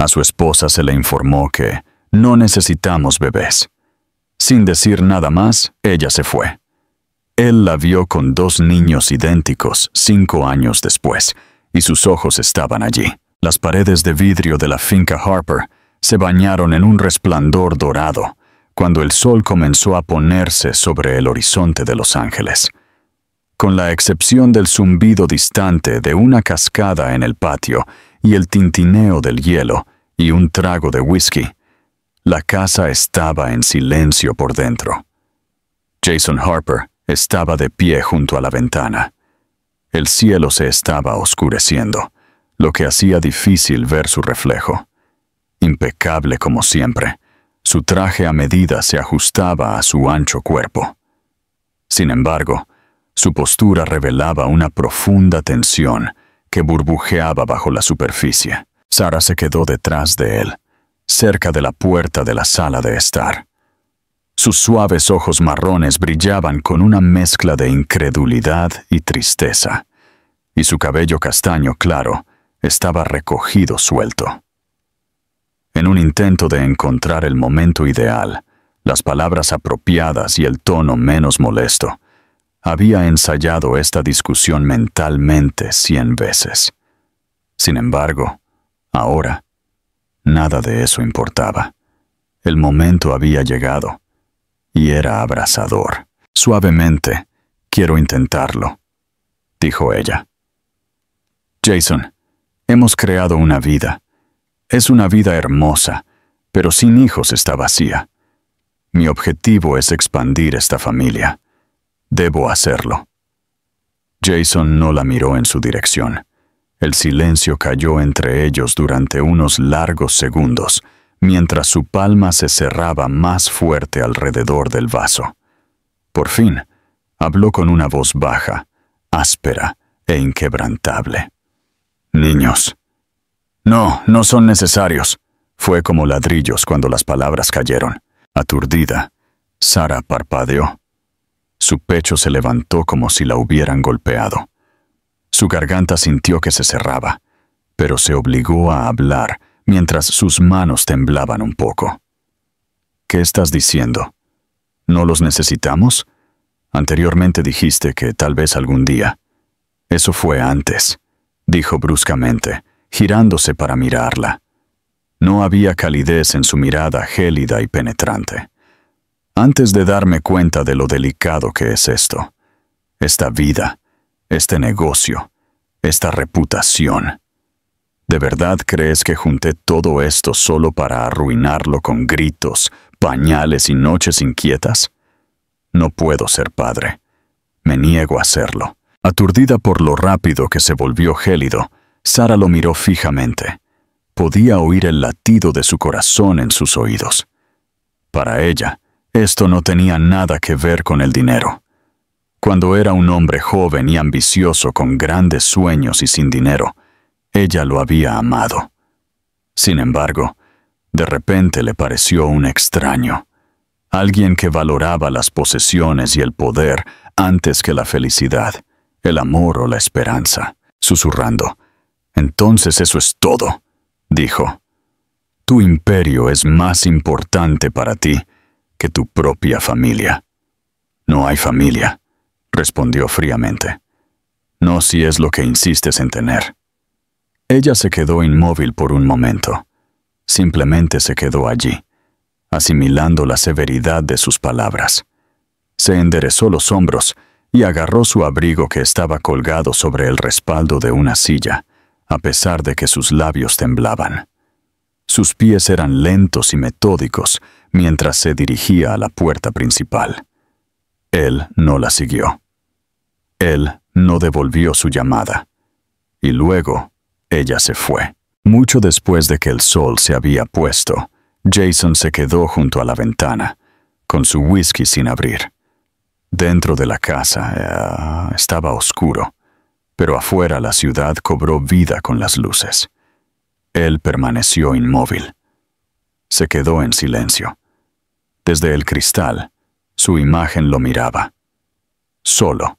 A su esposa se le informó que no necesitamos bebés. Sin decir nada más, ella se fue. Él la vio con 2 niños idénticos 5 años después, y sus ojos estaban allí. Las paredes de vidrio de la finca Harper se bañaron en un resplandor dorado cuando el sol comenzó a ponerse sobre el horizonte de Los Ángeles. Con la excepción del zumbido distante de una cascada en el patio y el tintineo del hielo y un trago de whisky, la casa estaba en silencio por dentro. Jason Harper estaba de pie junto a la ventana. El cielo se estaba oscureciendo, lo que hacía difícil ver su reflejo. Impecable como siempre, su traje a medida se ajustaba a su ancho cuerpo. Sin embargo, su postura revelaba una profunda tensión que burbujeaba bajo la superficie. Sarah se quedó detrás de él, cerca de la puerta de la sala de estar. Sus suaves ojos marrones brillaban con una mezcla de incredulidad y tristeza, y su cabello castaño claro estaba recogido suelto. En un intento de encontrar el momento ideal, las palabras apropiadas y el tono menos molesto, había ensayado esta discusión mentalmente 100 veces. Sin embargo, ahora, nada de eso importaba. El momento había llegado, y era abrasador. Suavemente, quiero intentarlo, dijo ella. Jason, hemos creado una vida. Es una vida hermosa, pero sin hijos está vacía. Mi objetivo es expandir esta familia. Debo hacerlo. Jason no la miró en su dirección. El silencio cayó entre ellos durante unos largos segundos, mientras su palma se cerraba más fuerte alrededor del vaso. Por fin, habló con una voz baja, áspera e inquebrantable. Niños. No, no son necesarios. Fue como ladrillos cuando las palabras cayeron. Aturdida, Sarah parpadeó. Su pecho se levantó como si la hubieran golpeado. Su garganta sintió que se cerraba, pero se obligó a hablar mientras sus manos temblaban un poco. ¿Qué estás diciendo? ¿No los necesitamos? Anteriormente dijiste que tal vez algún día. Eso fue antes, dijo bruscamente, girándose para mirarla. No había calidez en su mirada gélida y penetrante. Antes de darme cuenta de lo delicado que es esto, esta vida, este negocio, esta reputación. ¿De verdad crees que junté todo esto solo para arruinarlo con gritos, pañales y noches inquietas? No puedo ser padre. Me niego a serlo. Aturdida por lo rápido que se volvió gélido, Sarah lo miró fijamente. Podía oír el latido de su corazón en sus oídos. Para ella, esto no tenía nada que ver con el dinero. Cuando era un hombre joven y ambicioso con grandes sueños y sin dinero, ella lo había amado. Sin embargo, de repente le pareció un extraño. Alguien que valoraba las posesiones y el poder antes que la felicidad, el amor o la esperanza. Susurrando, «Entonces eso es todo», dijo. «Tu imperio es más importante para ti que tu propia familia». «No hay familia», respondió fríamente. «No si es lo que insistes en tener». Ella se quedó inmóvil por un momento. Simplemente se quedó allí, asimilando la severidad de sus palabras. Se enderezó los hombros y agarró su abrigo que estaba colgado sobre el respaldo de una silla, a pesar de que sus labios temblaban. Sus pies eran lentos y metódicos mientras se dirigía a la puerta principal. Él no la siguió. Él no devolvió su llamada. Y luego, ella se fue. Mucho después de que el sol se había puesto, Jason se quedó junto a la ventana, con su whisky sin abrir. Dentro de la casa estaba oscuro, pero afuera la ciudad cobró vida con las luces. Él permaneció inmóvil. Se quedó en silencio. Desde el cristal, su imagen lo miraba. Solo,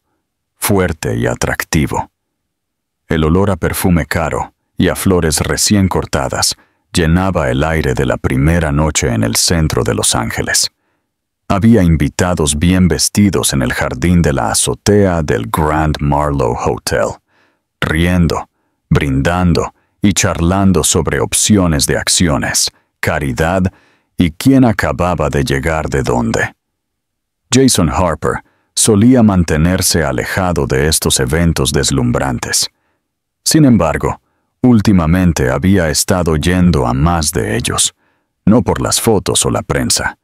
fuerte y atractivo. El olor a perfume caro y a flores recién cortadas llenaba el aire de la primera noche en el centro de Los Ángeles. Había invitados bien vestidos en el jardín de la azotea del Grand Marlowe Hotel, riendo, brindando y charlando sobre opciones de acciones, caridad y quién acababa de llegar de dónde. Jason Harper solía mantenerse alejado de estos eventos deslumbrantes. Sin embargo, últimamente había estado yendo a más de ellos, no por las fotos o la prensa,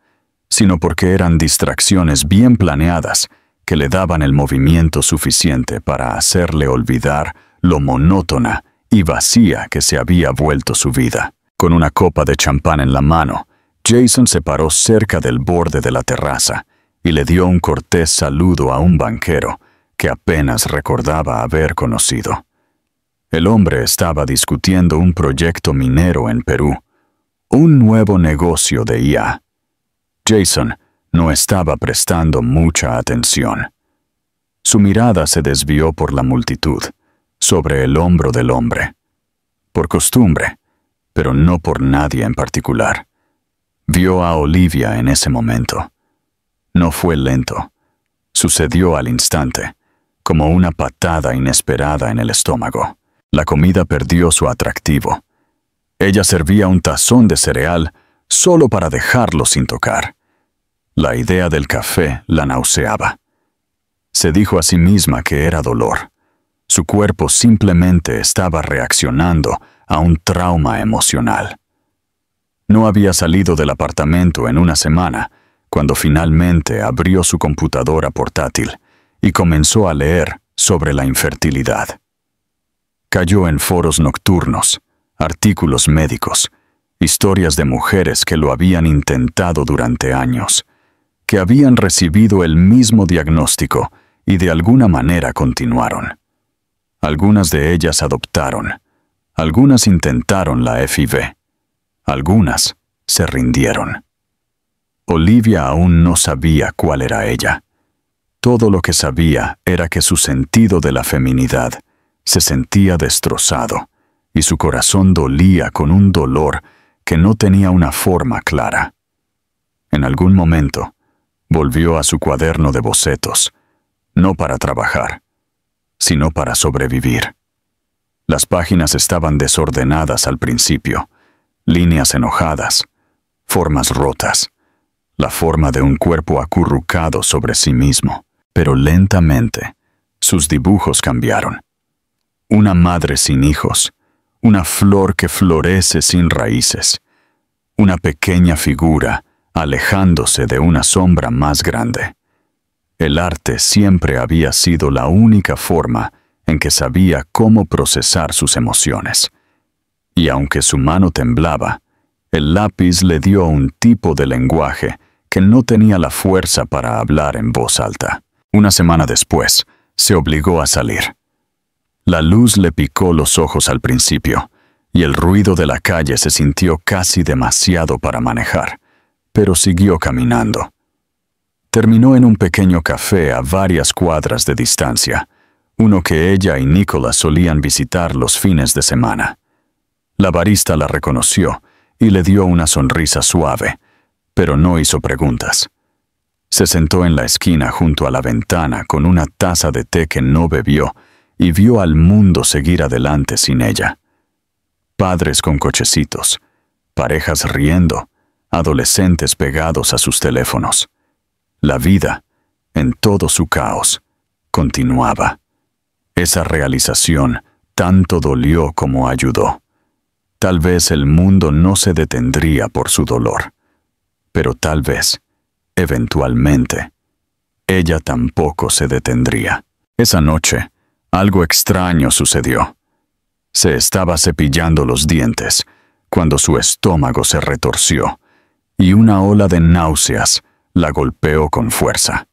sino porque eran distracciones bien planeadas que le daban el movimiento suficiente para hacerle olvidar lo monótona y vacía que se había vuelto su vida. Con una copa de champán en la mano, Jason se paró cerca del borde de la terraza y le dio un cortés saludo a un banquero que apenas recordaba haber conocido. El hombre estaba discutiendo un proyecto minero en Perú, un nuevo negocio de IA. Jason no estaba prestando mucha atención. Su mirada se desvió por la multitud, sobre el hombro del hombre. Por costumbre, pero no por nadie en particular. Vio a Olivia en ese momento. No fue lento. Sucedió al instante, como una patada inesperada en el estómago. La comida perdió su atractivo. Ella servía un tazón de cereal solo para dejarlo sin tocar. La idea del café la nauseaba. Se dijo a sí misma que era dolor. Su cuerpo simplemente estaba reaccionando a un trauma emocional. No había salido del apartamento en una semana cuando finalmente abrió su computadora portátil y comenzó a leer sobre la infertilidad. Cayó en foros nocturnos, artículos médicos, historias de mujeres que lo habían intentado durante años, que habían recibido el mismo diagnóstico y de alguna manera continuaron. Algunas de ellas adoptaron, algunas intentaron la FIV, algunas se rindieron. Olivia aún no sabía cuál era ella. Todo lo que sabía era que su sentido de la feminidad se sentía destrozado y su corazón dolía con un dolor que no tenía una forma clara. En algún momento, volvió a su cuaderno de bocetos, no para trabajar, sino para sobrevivir. Las páginas estaban desordenadas al principio, líneas enojadas, formas rotas, la forma de un cuerpo acurrucado sobre sí mismo, pero lentamente sus dibujos cambiaron. Una madre sin hijos, una flor que florece sin raíces, una pequeña figura alejándose de una sombra más grande. El arte siempre había sido la única forma en que sabía cómo procesar sus emociones. Y aunque su mano temblaba, el lápiz le dio un tipo de lenguaje que no tenía la fuerza para hablar en voz alta. Una semana después, se obligó a salir. La luz le picó los ojos al principio, y el ruido de la calle se sintió casi demasiado para manejar, pero siguió caminando. Terminó en un pequeño café a varias cuadras de distancia, uno que ella y Nicholas solían visitar los fines de semana. La barista la reconoció y le dio una sonrisa suave, pero no hizo preguntas. Se sentó en la esquina junto a la ventana con una taza de té que no bebió y vio al mundo seguir adelante sin ella. Padres con cochecitos, parejas riendo, adolescentes pegados a sus teléfonos. La vida, en todo su caos, continuaba. Esa realización tanto dolió como ayudó. Tal vez el mundo no se detendría por su dolor, pero tal vez, eventualmente, ella tampoco se detendría. Esa noche, algo extraño sucedió. Se estaba cepillando los dientes cuando su estómago se retorció y una ola de náuseas la golpeó con fuerza.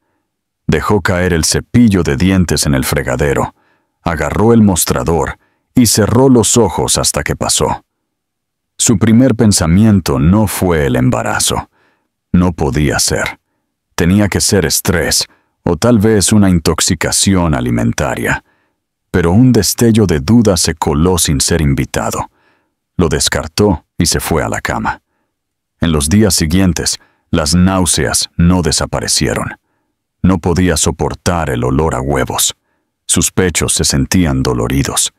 Dejó caer el cepillo de dientes en el fregadero, agarró el mostrador y cerró los ojos hasta que pasó. Su primer pensamiento no fue el embarazo. No podía ser. Tenía que ser estrés o tal vez una intoxicación alimentaria. Pero un destello de duda se coló sin ser invitado. Lo descartó y se fue a la cama. En los días siguientes, las náuseas no desaparecieron. No podía soportar el olor a huevos. Sus pechos se sentían doloridos.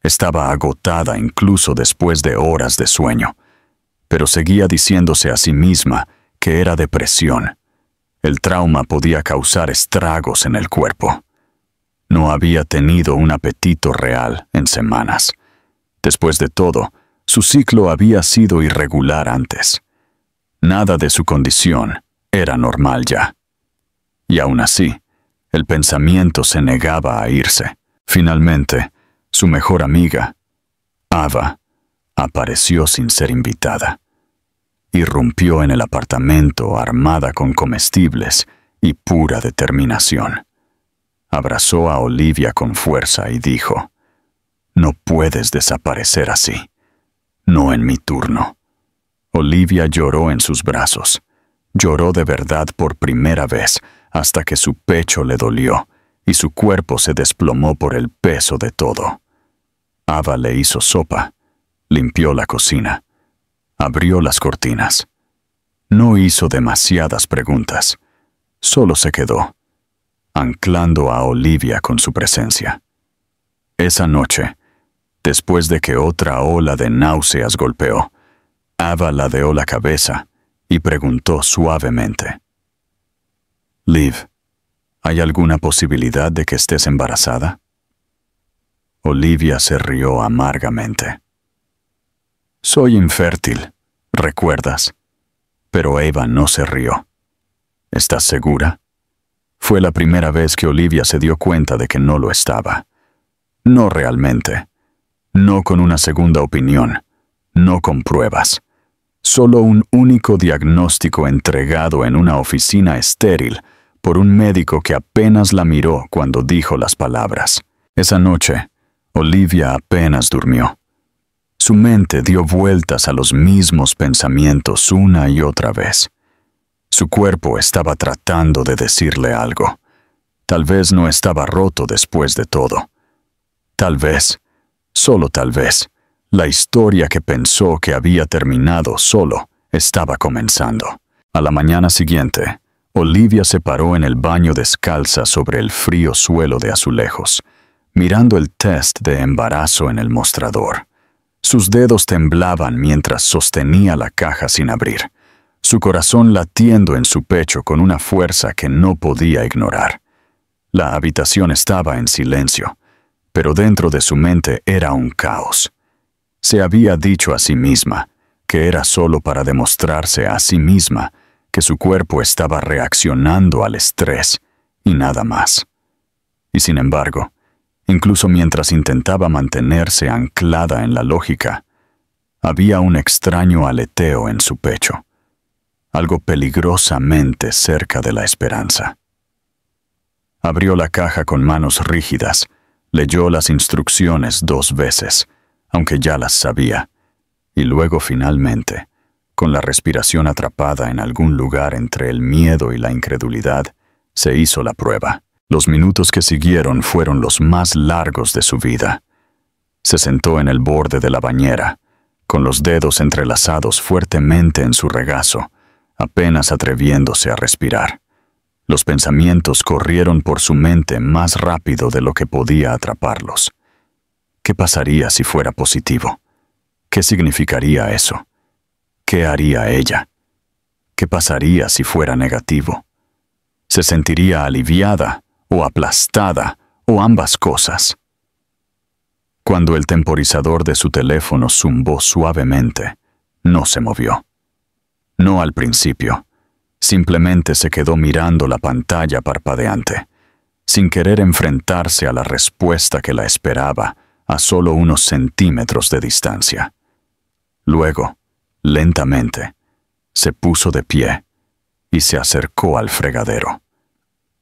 Estaba agotada incluso después de horas de sueño, pero seguía diciéndose a sí misma que era depresión. El trauma podía causar estragos en el cuerpo. No había tenido un apetito real en semanas. Después de todo, su ciclo había sido irregular antes. Nada de su condición era normal ya. Y aún así, el pensamiento se negaba a irse. Finalmente, su mejor amiga, Ava, apareció sin ser invitada. Irrumpió en el apartamento armada con comestibles y pura determinación. Abrazó a Olivia con fuerza y dijo: «No puedes desaparecer así. No en mi turno». Olivia lloró en sus brazos. Lloró de verdad por primera vez hasta que su pecho le dolió y su cuerpo se desplomó por el peso de todo. Ava le hizo sopa, limpió la cocina, abrió las cortinas. No hizo demasiadas preguntas, solo se quedó, anclando a Olivia con su presencia. Esa noche, después de que otra ola de náuseas golpeó, Ava ladeó la cabeza y preguntó suavemente: «Liv, ¿hay alguna posibilidad de que estés embarazada?» Olivia se rió amargamente. «Soy infértil, ¿recuerdas?» Pero Ava no se rió. «¿Estás segura?» Fue la primera vez que Olivia se dio cuenta de que no lo estaba. No realmente. No con una segunda opinión. No con pruebas. Solo un único diagnóstico entregado en una oficina estéril por un médico que apenas la miró cuando dijo las palabras. Esa noche, Olivia apenas durmió. Su mente dio vueltas a los mismos pensamientos una y otra vez. Su cuerpo estaba tratando de decirle algo. Tal vez no estaba roto después de todo. Tal vez, solo tal vez, la historia que pensó que había terminado solo estaba comenzando. A la mañana siguiente, Olivia se paró en el baño descalza sobre el frío suelo de azulejos, mirando el test de embarazo en el mostrador. Sus dedos temblaban mientras sostenía la caja sin abrir, su corazón latiendo en su pecho con una fuerza que no podía ignorar. La habitación estaba en silencio, pero dentro de su mente era un caos. Se había dicho a sí misma que era solo para demostrarse a sí misma que su cuerpo estaba reaccionando al estrés y nada más. Y sin embargo, incluso mientras intentaba mantenerse anclada en la lógica, había un extraño aleteo en su pecho, algo peligrosamente cerca de la esperanza. Abrió la caja con manos rígidas, leyó las instrucciones 2 veces, aunque ya las sabía, y luego finalmente, con la respiración atrapada en algún lugar entre el miedo y la incredulidad, se hizo la prueba. Los minutos que siguieron fueron los más largos de su vida. Se sentó en el borde de la bañera, con los dedos entrelazados fuertemente en su regazo, apenas atreviéndose a respirar. Los pensamientos corrieron por su mente más rápido de lo que podía atraparlos. ¿Qué pasaría si fuera positivo? ¿Qué significaría eso? ¿Qué haría ella? ¿Qué pasaría si fuera negativo? ¿Se sentiría aliviada o aplastada o ambas cosas? Cuando el temporizador de su teléfono zumbó suavemente, no se movió. No al principio. Simplemente se quedó mirando la pantalla parpadeante, sin querer enfrentarse a la respuesta que la esperaba a solo unos centímetros de distancia. Luego, lentamente, se puso de pie y se acercó al fregadero.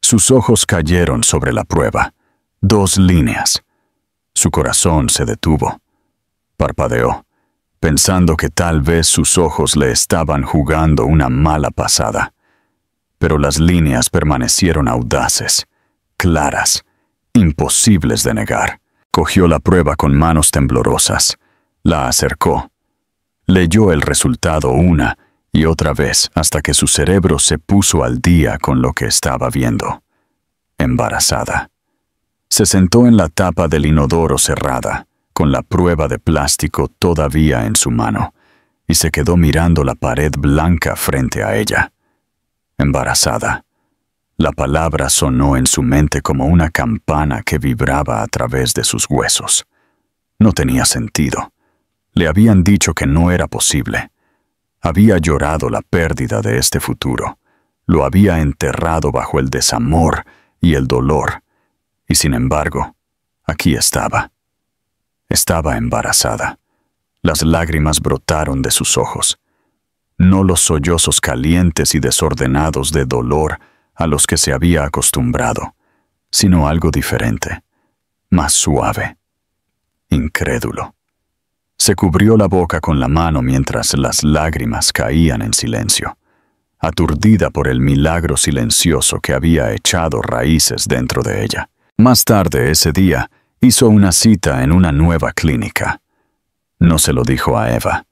Sus ojos cayeron sobre la prueba, 2 líneas. Su corazón se detuvo. Parpadeó, pensando que tal vez sus ojos le estaban jugando una mala pasada. Pero las líneas permanecieron audaces, claras, imposibles de negar. Cogió la prueba con manos temblorosas, la acercó Leyó el resultado una y otra vez hasta que su cerebro se puso al día con lo que estaba viendo. Embarazada. Se sentó en la tapa del inodoro cerrada, con la prueba de plástico todavía en su mano, y se quedó mirando la pared blanca frente a ella. Embarazada. La palabra sonó en su mente como una campana que vibraba a través de sus huesos. No tenía sentido. Le habían dicho que no era posible. Había llorado la pérdida de este futuro. Lo había enterrado bajo el desamor y el dolor. Y sin embargo, aquí estaba. Estaba embarazada. Las lágrimas brotaron de sus ojos. No los sollozos calientes y desordenados de dolor a los que se había acostumbrado, sino algo diferente, más suave. Incrédulo. Se cubrió la boca con la mano mientras las lágrimas caían en silencio, aturdida por el milagro silencioso que había echado raíces dentro de ella. Más tarde ese día, hizo una cita en una nueva clínica. No se lo dijo a Eva.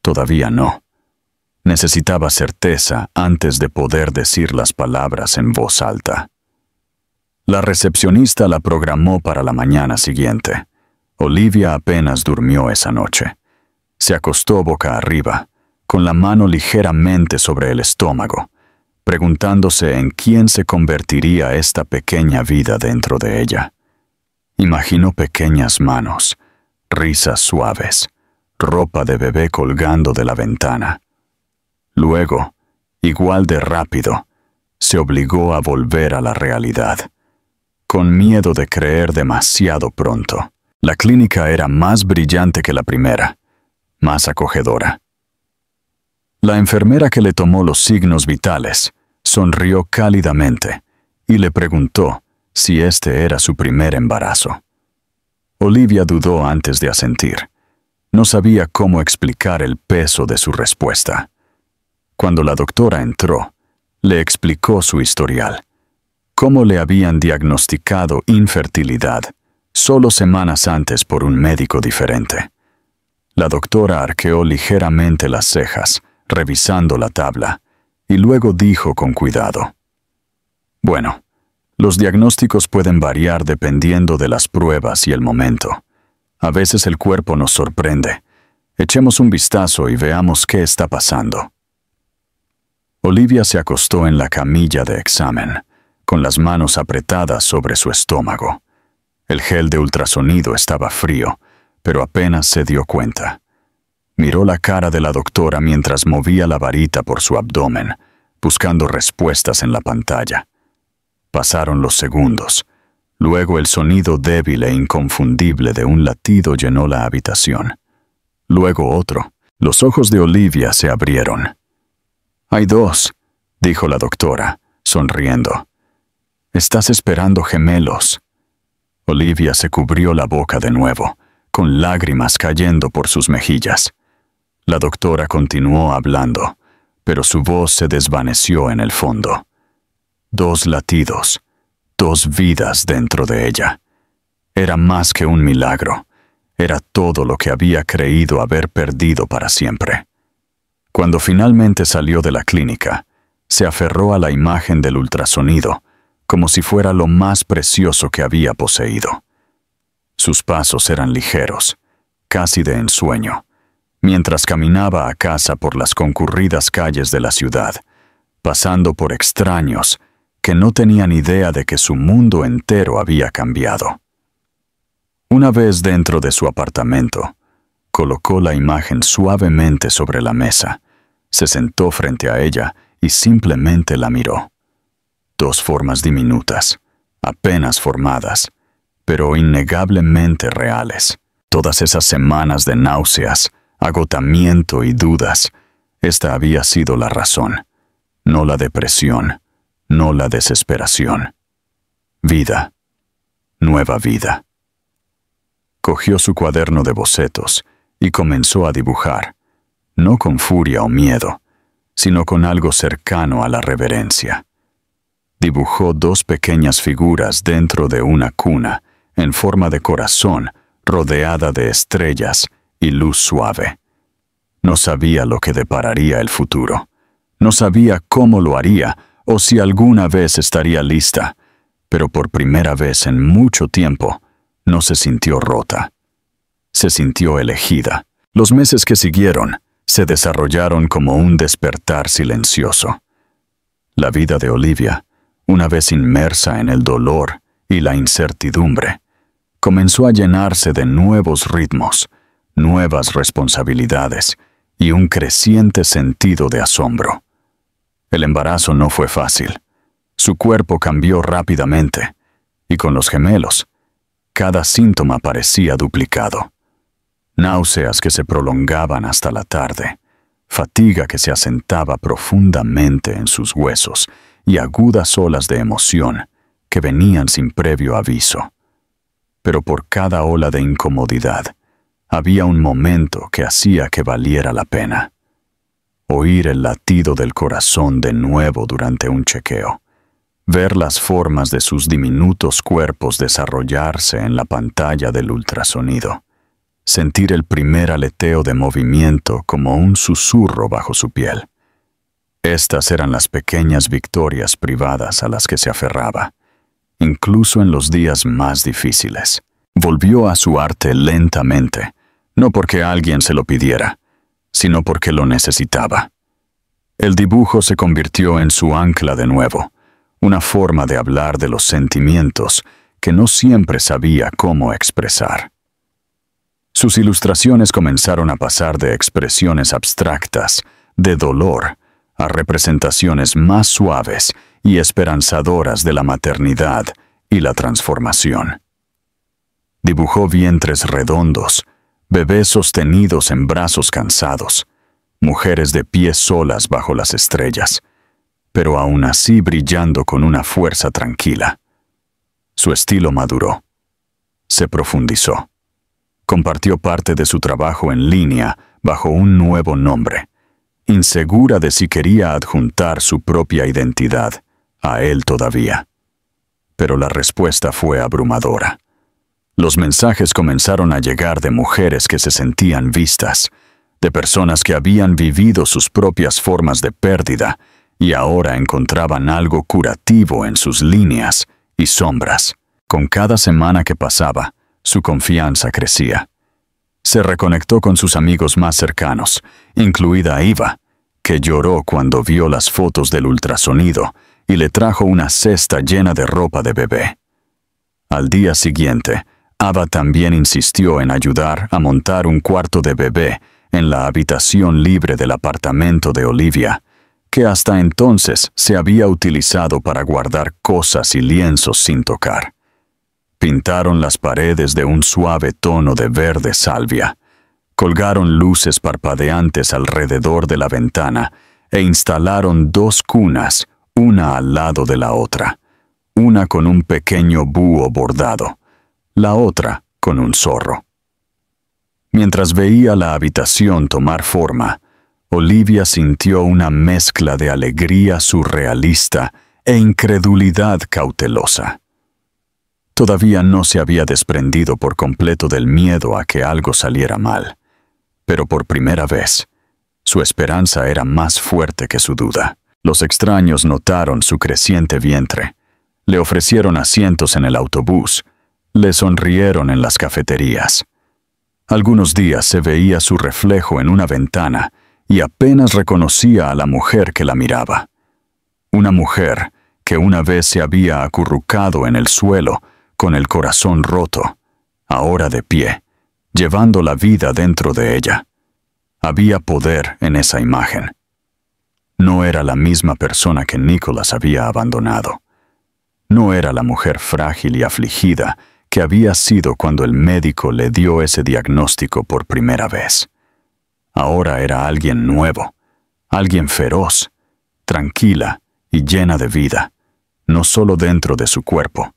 Todavía no. Necesitaba certeza antes de poder decir las palabras en voz alta. La recepcionista la programó para la mañana siguiente. Olivia apenas durmió esa noche. Se acostó boca arriba, con la mano ligeramente sobre el estómago, preguntándose en quién se convertiría esta pequeña vida dentro de ella. Imaginó pequeñas manos, risas suaves, ropa de bebé colgando de la ventana. Luego, igual de rápido, se obligó a volver a la realidad, con miedo de creer demasiado pronto. La clínica era más brillante que la primera, más acogedora. La enfermera que le tomó los signos vitales sonrió cálidamente y le preguntó si este era su primer embarazo. Olivia dudó antes de asentir. No sabía cómo explicar el peso de su respuesta. Cuando la doctora entró, le explicó su historial, cómo le habían diagnosticado infertilidad solo semanas antes por un médico diferente. La doctora arqueó ligeramente las cejas, revisando la tabla, y luego dijo con cuidado: «Bueno, los diagnósticos pueden variar dependiendo de las pruebas y el momento. A veces el cuerpo nos sorprende. Echemos un vistazo y veamos qué está pasando». Olivia se acostó en la camilla de examen, con las manos apretadas sobre su estómago. El gel de ultrasonido estaba frío, pero apenas se dio cuenta. Miró la cara de la doctora mientras movía la varita por su abdomen, buscando respuestas en la pantalla. Pasaron los segundos. Luego el sonido débil e inconfundible de un latido llenó la habitación. Luego otro. Los ojos de Olivia se abrieron. «Hay dos», dijo la doctora, sonriendo. «Estás esperando gemelos». Olivia se cubrió la boca de nuevo, con lágrimas cayendo por sus mejillas. La doctora continuó hablando, pero su voz se desvaneció en el fondo. 2 latidos, 2 vidas dentro de ella. Era más que un milagro. Era todo lo que había creído haber perdido para siempre. Cuando finalmente salió de la clínica, se aferró a la imagen del ultrasonido, como si fuera lo más precioso que había poseído. Sus pasos eran ligeros, casi de ensueño, mientras caminaba a casa por las concurridas calles de la ciudad, pasando por extraños que no tenían idea de que su mundo entero había cambiado. Una vez dentro de su apartamento, colocó la imagen suavemente sobre la mesa, se sentó frente a ella y simplemente la miró. 2 formas diminutas, apenas formadas, pero innegablemente reales. Todas esas semanas de náuseas, agotamiento y dudas, esta había sido la razón, no la depresión, no la desesperación. Vida, nueva vida. Cogió su cuaderno de bocetos y comenzó a dibujar, no con furia o miedo, sino con algo cercano a la reverencia. Dibujó 2 pequeñas figuras dentro de una cuna, en forma de corazón, rodeada de estrellas y luz suave. No sabía lo que depararía el futuro. No sabía cómo lo haría o si alguna vez estaría lista, pero por primera vez en mucho tiempo no se sintió rota. Se sintió elegida. Los meses que siguieron se desarrollaron como un despertar silencioso. La vida de Olivia, una vez inmersa en el dolor y la incertidumbre, comenzó a llenarse de nuevos ritmos, nuevas responsabilidades y un creciente sentido de asombro. El embarazo no fue fácil. Su cuerpo cambió rápidamente, y con los gemelos, cada síntoma parecía duplicado. Náuseas que se prolongaban hasta la tarde, fatiga que se asentaba profundamente en sus huesos y agudas olas de emoción que venían sin previo aviso. Pero por cada ola de incomodidad, había un momento que hacía que valiera la pena. Oír el latido del corazón de nuevo durante un chequeo, ver las formas de sus diminutos cuerpos desarrollarse en la pantalla del ultrasonido, sentir el primer aleteo de movimiento como un susurro bajo su piel. Estas eran las pequeñas victorias privadas a las que se aferraba, incluso en los días más difíciles. Volvió a su arte lentamente, no porque alguien se lo pidiera, sino porque lo necesitaba. El dibujo se convirtió en su ancla de nuevo, una forma de hablar de los sentimientos que no siempre sabía cómo expresar. Sus ilustraciones comenzaron a pasar de expresiones abstractas, de dolor, a representaciones más suaves y esperanzadoras de la maternidad y la transformación. Dibujó vientres redondos, bebés sostenidos en brazos cansados, mujeres de pie solas bajo las estrellas, pero aún así brillando con una fuerza tranquila. Su estilo maduró. Se profundizó. Compartió parte de su trabajo en línea bajo un nuevo nombre, insegura de si quería adjuntar su propia identidad a él todavía. Pero la respuesta fue abrumadora. Los mensajes comenzaron a llegar de mujeres que se sentían vistas, de personas que habían vivido sus propias formas de pérdida y ahora encontraban algo curativo en sus líneas y sombras. Con cada semana que pasaba, su confianza crecía. Se reconectó con sus amigos más cercanos, incluida Eva, que lloró cuando vio las fotos del ultrasonido y le trajo una cesta llena de ropa de bebé. Al día siguiente, Ava también insistió en ayudar a montar un cuarto de bebé en la habitación libre del apartamento de Olivia, que hasta entonces se había utilizado para guardar cosas y lienzos sin tocar. Pintaron las paredes de un suave tono de verde salvia, colgaron luces parpadeantes alrededor de la ventana e instalaron 2 cunas, una al lado de la otra, una con un pequeño búho bordado, la otra con un zorro. Mientras veía la habitación tomar forma, Olivia sintió una mezcla de alegría surrealista e incredulidad cautelosa. Todavía no se había desprendido por completo del miedo a que algo saliera mal, pero por primera vez, su esperanza era más fuerte que su duda. Los extraños notaron su creciente vientre, le ofrecieron asientos en el autobús, le sonrieron en las cafeterías. Algunos días se veía su reflejo en una ventana y apenas reconocía a la mujer que la miraba. Una mujer que una vez se había acurrucado en el suelo con el corazón roto, ahora de pie, llevando la vida dentro de ella. Había poder en esa imagen. No era la misma persona que Nicholas había abandonado. No era la mujer frágil y afligida que había sido cuando el médico le dio ese diagnóstico por primera vez. Ahora era alguien nuevo, alguien feroz, tranquila y llena de vida, no solo dentro de su cuerpo,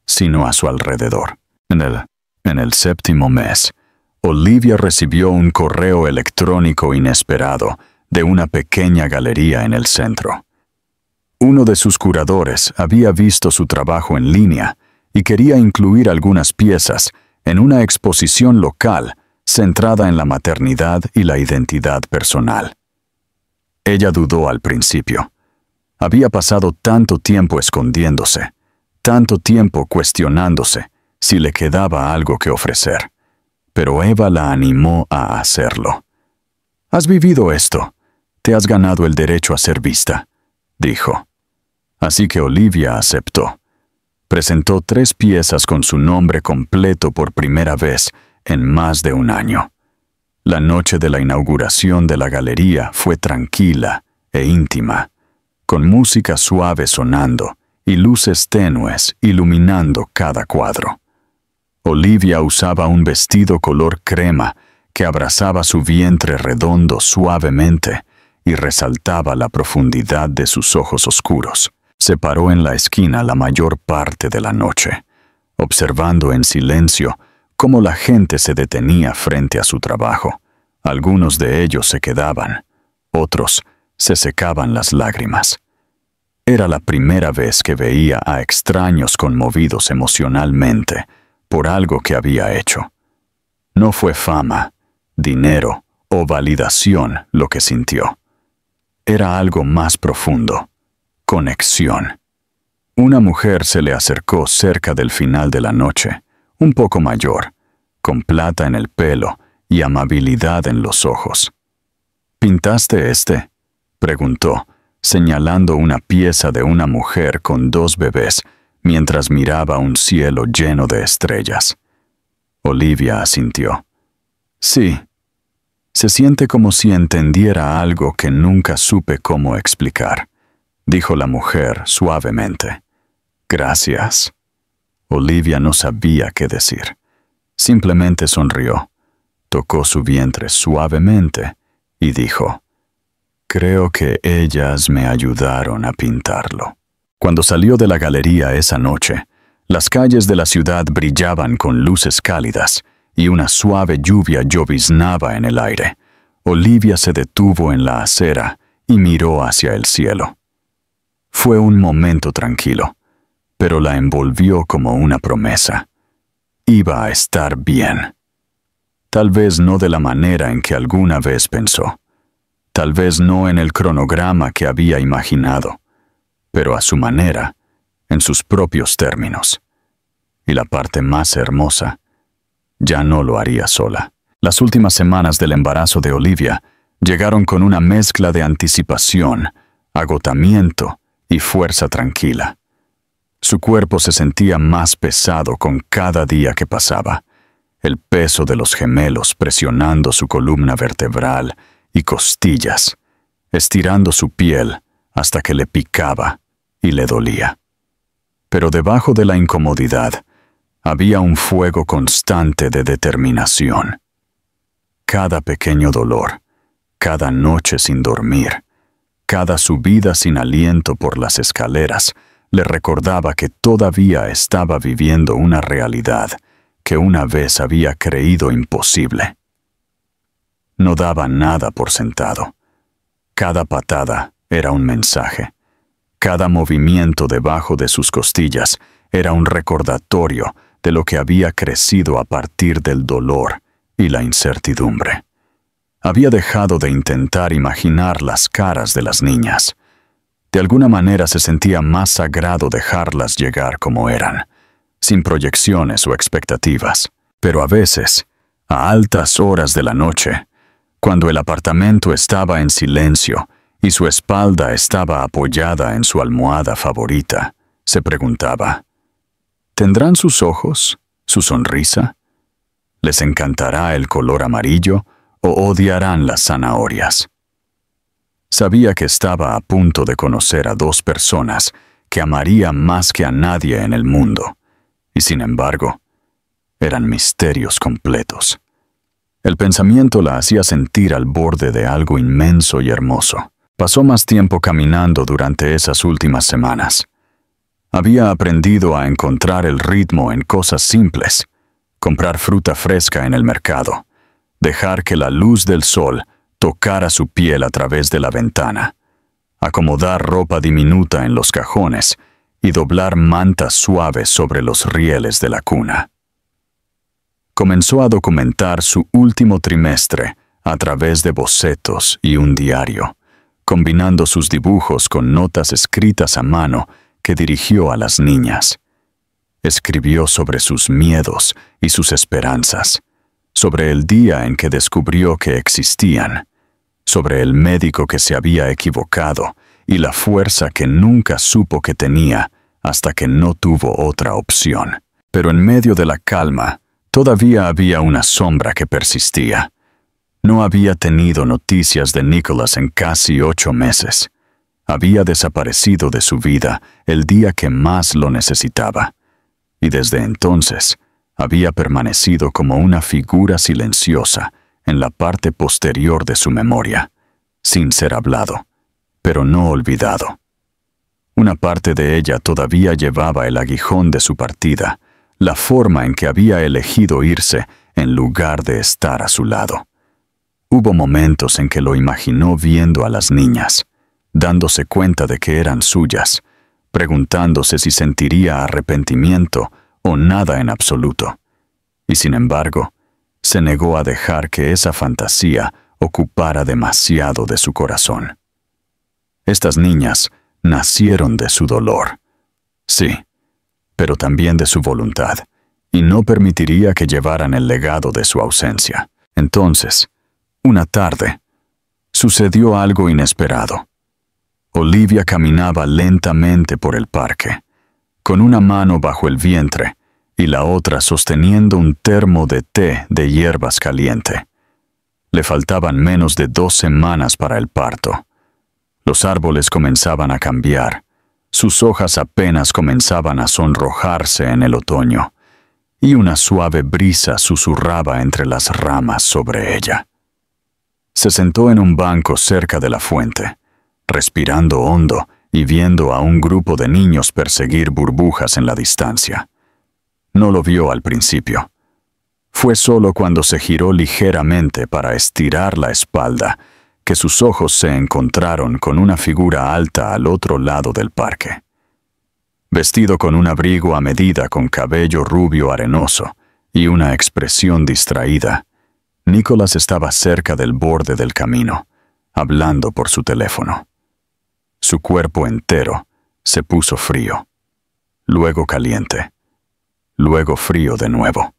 sino a su alrededor. En el 7º mes, Olivia recibió un correo electrónico inesperado de una pequeña galería en el centro. Uno de sus curadores había visto su trabajo en línea y quería incluir algunas piezas en una exposición local centrada en la maternidad y la identidad personal. Ella dudó al principio. Había pasado tanto tiempo escondiéndose, tanto tiempo cuestionándose si le quedaba algo que ofrecer. Pero Eva la animó a hacerlo. «Has vivido esto. Te has ganado el derecho a ser vista», dijo. Así que Olivia aceptó. Presentó 3 piezas con su nombre completo por primera vez en más de un año. La noche de la inauguración de la galería fue tranquila e íntima, con música suave sonando y luces tenues iluminando cada cuadro. Olivia usaba un vestido color crema que abrazaba su vientre redondo suavemente y resaltaba la profundidad de sus ojos oscuros. Se paró en la esquina la mayor parte de la noche, observando en silencio cómo la gente se detenía frente a su trabajo. Algunos de ellos se quedaban, otros se secaban las lágrimas. Era la primera vez que veía a extraños conmovidos emocionalmente por algo que había hecho. No fue fama, dinero o validación lo que sintió. Era algo más profundo: conexión. Una mujer se le acercó cerca del final de la noche, un poco mayor, con plata en el pelo y amabilidad en los ojos. «¿Pintaste este?», preguntó, señalando una pieza de una mujer con 2 bebés mientras miraba un cielo lleno de estrellas. Olivia asintió. «Sí. Se siente como si entendiera algo que nunca supe cómo explicar», dijo la mujer suavemente. «Gracias». Olivia no sabía qué decir. Simplemente sonrió, tocó su vientre suavemente y dijo: «Creo que ellas me ayudaron a pintarlo». Cuando salió de la galería esa noche, las calles de la ciudad brillaban con luces cálidas y una suave lluvia lloviznaba en el aire. Olivia se detuvo en la acera y miró hacia el cielo. Fue un momento tranquilo, pero la envolvió como una promesa. Iba a estar bien. Tal vez no de la manera en que alguna vez pensó. Tal vez no en el cronograma que había imaginado, pero a su manera, en sus propios términos. Y la parte más hermosa, ya no lo haría sola. Las últimas semanas del embarazo de Olivia llegaron con una mezcla de anticipación, agotamiento y fuerza tranquila. Su cuerpo se sentía más pesado con cada día que pasaba, el peso de los gemelos presionando su columna vertebral y costillas, estirando su piel hasta que le picaba y le dolía. Pero debajo de la incomodidad había un fuego constante de determinación. Cada pequeño dolor, cada noche sin dormir, cada subida sin aliento por las escaleras, le recordaba que todavía estaba viviendo una realidad que una vez había creído imposible. No daba nada por sentado. Cada patada era un mensaje. Cada movimiento debajo de sus costillas era un recordatorio de lo que había crecido a partir del dolor y la incertidumbre. Había dejado de intentar imaginar las caras de las niñas. De alguna manera se sentía más sagrado dejarlas llegar como eran, sin proyecciones o expectativas. Pero a veces, a altas horas de la noche, cuando el apartamento estaba en silencio y su espalda estaba apoyada en su almohada favorita, se preguntaba: ¿tendrán sus ojos, su sonrisa? ¿Les encantará el color amarillo o odiarán las zanahorias? Sabía que estaba a punto de conocer a 2 personas que amaría más que a nadie en el mundo, y sin embargo, eran misterios completos. El pensamiento la hacía sentir al borde de algo inmenso y hermoso. Pasó más tiempo caminando durante esas últimas semanas. Había aprendido a encontrar el ritmo en cosas simples: comprar fruta fresca en el mercado, dejar que la luz del sol tocara su piel a través de la ventana, acomodar ropa diminuta en los cajones y doblar mantas suaves sobre los rieles de la cuna. comenzó a documentar su último trimestre a través de bocetos y un diario, combinando sus dibujos con notas escritas a mano que dirigió a las niñas. Escribió sobre sus miedos y sus esperanzas, sobre el día en que descubrió que existían, sobre el médico que se había equivocado y la fuerza que nunca supo que tenía hasta que no tuvo otra opción. Pero en medio de la calma, todavía había una sombra que persistía. No había tenido noticias de Nicholas en casi 8 meses. Había desaparecido de su vida el día que más lo necesitaba. Y desde entonces, había permanecido como una figura silenciosa en la parte posterior de su memoria, sin ser hablado, pero no olvidado. Una parte de ella todavía llevaba el aguijón de su partida, la forma en que había elegido irse en lugar de estar a su lado. Hubo momentos en que lo imaginó viendo a las niñas, dándose cuenta de que eran suyas, preguntándose si sentiría arrepentimiento o nada en absoluto. Y sin embargo, se negó a dejar que esa fantasía ocupara demasiado de su corazón. Estas niñas nacieron de su dolor. Sí, pero también de su voluntad, y no permitiría que llevaran el legado de su ausencia. Entonces, una tarde, sucedió algo inesperado. Olivia caminaba lentamente por el parque, con una mano bajo el vientre y la otra sosteniendo un termo de té de hierbas caliente. Le faltaban menos de 2 semanas para el parto. Los árboles comenzaban a cambiar, sus hojas apenas comenzaban a sonrojarse en el otoño, y una suave brisa susurraba entre las ramas sobre ella. Se sentó en un banco cerca de la fuente, respirando hondo y viendo a un grupo de niños perseguir burbujas en la distancia. No lo vio al principio. Fue solo cuando se giró ligeramente para estirar la espalda que sus ojos se encontraron con una figura alta al otro lado del parque. Vestido con un abrigo a medida con cabello rubio arenoso y una expresión distraída, Nicholas estaba cerca del borde del camino, hablando por su teléfono. Su cuerpo entero se puso frío, luego caliente, luego frío de nuevo.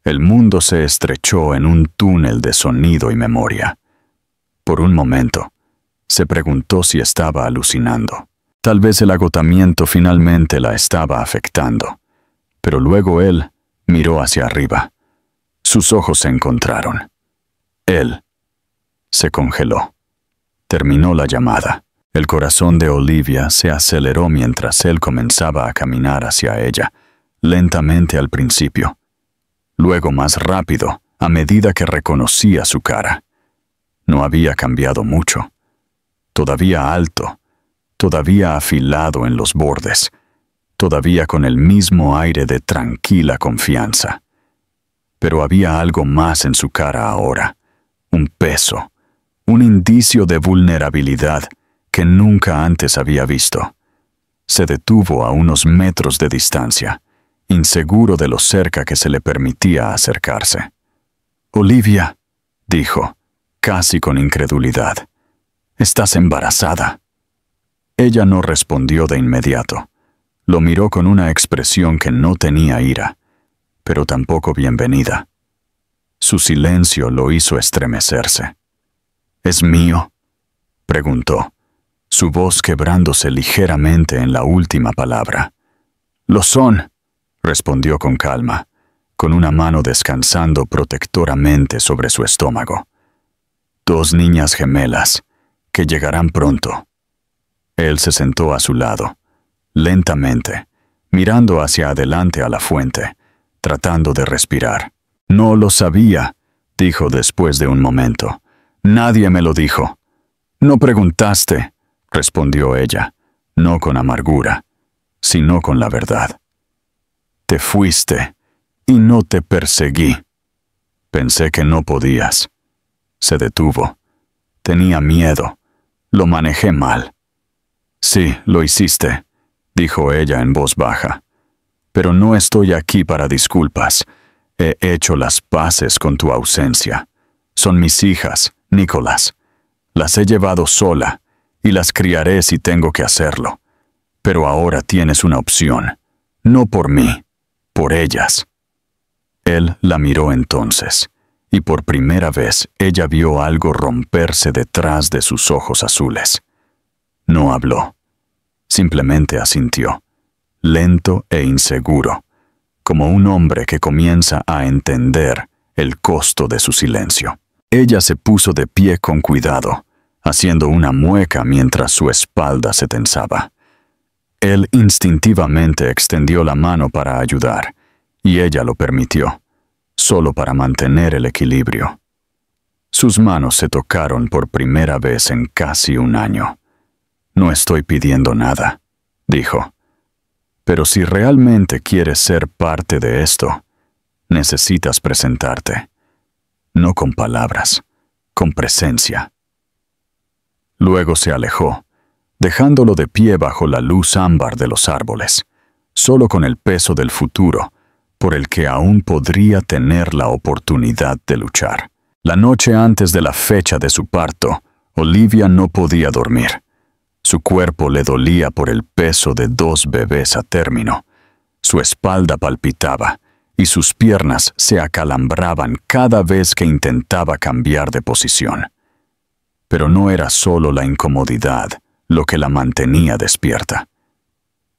El mundo se estrechó en un túnel de sonido y memoria. Por un momento, se preguntó si estaba alucinando. Tal vez el agotamiento finalmente la estaba afectando, pero luego él miró hacia arriba. Sus ojos se encontraron. Él se congeló. Terminó la llamada. El corazón de Olivia se aceleró mientras él comenzaba a caminar hacia ella, lentamente al principio, luego más rápido a medida que reconocía su cara. No había cambiado mucho. Todavía alto, todavía afilado en los bordes, todavía con el mismo aire de tranquila confianza. Pero había algo más en su cara ahora, un peso, un indicio de vulnerabilidad que nunca antes había visto. Se detuvo a unos metros de distancia, inseguro de lo cerca que se le permitía acercarse. «Olivia», dijo, casi con incredulidad, «¿estás embarazada?» Ella no respondió de inmediato. Lo miró con una expresión que no tenía ira, pero tampoco bienvenida. Su silencio lo hizo estremecerse. «¿Es mío?», preguntó, su voz quebrándose ligeramente en la última palabra. «Lo son», respondió con calma, con una mano descansando protectoramente sobre su estómago. «2 niñas gemelas, que llegarán pronto». Él se sentó a su lado, lentamente, mirando hacia adelante a la fuente, tratando de respirar. «No lo sabía», dijo después de un momento. «Nadie me lo dijo». «No preguntaste», respondió ella, no con amargura, sino con la verdad. «Te fuiste y no te perseguí. Pensé que no podías». Se detuvo. Tenía miedo. Lo manejé mal. «Sí, lo hiciste», dijo ella en voz baja. «Pero no estoy aquí para disculpas. He hecho las paces con tu ausencia. Son mis hijas, Nicholas. Las he llevado sola y las criaré si tengo que hacerlo. Pero ahora tienes una opción. No por mí, por ellas. Él la miró entonces, y por primera vez ella vio algo romperse detrás de sus ojos azules. No habló. Simplemente asintió, lento e inseguro, como un hombre que comienza a entender el costo de su silencio. Ella se puso de pie con cuidado, haciendo una mueca mientras su espalda se tensaba. Él instintivamente extendió la mano para ayudar, y ella lo permitió, solo para mantener el equilibrio. Sus manos se tocaron por primera vez en casi un año. No estoy pidiendo nada, dijo. Pero si realmente quieres ser parte de esto, necesitas presentarte. No con palabras, con presencia. Luego se alejó, dejándolo de pie bajo la luz ámbar de los árboles, solo con el peso del futuro, por el que aún podría tener la oportunidad de luchar. La noche antes de la fecha de su parto, Olivia no podía dormir. Su cuerpo le dolía por el peso de 2 bebés a término. Su espalda palpitaba y sus piernas se acalambraban cada vez que intentaba cambiar de posición. Pero no era solo la incomodidad lo que la mantenía despierta.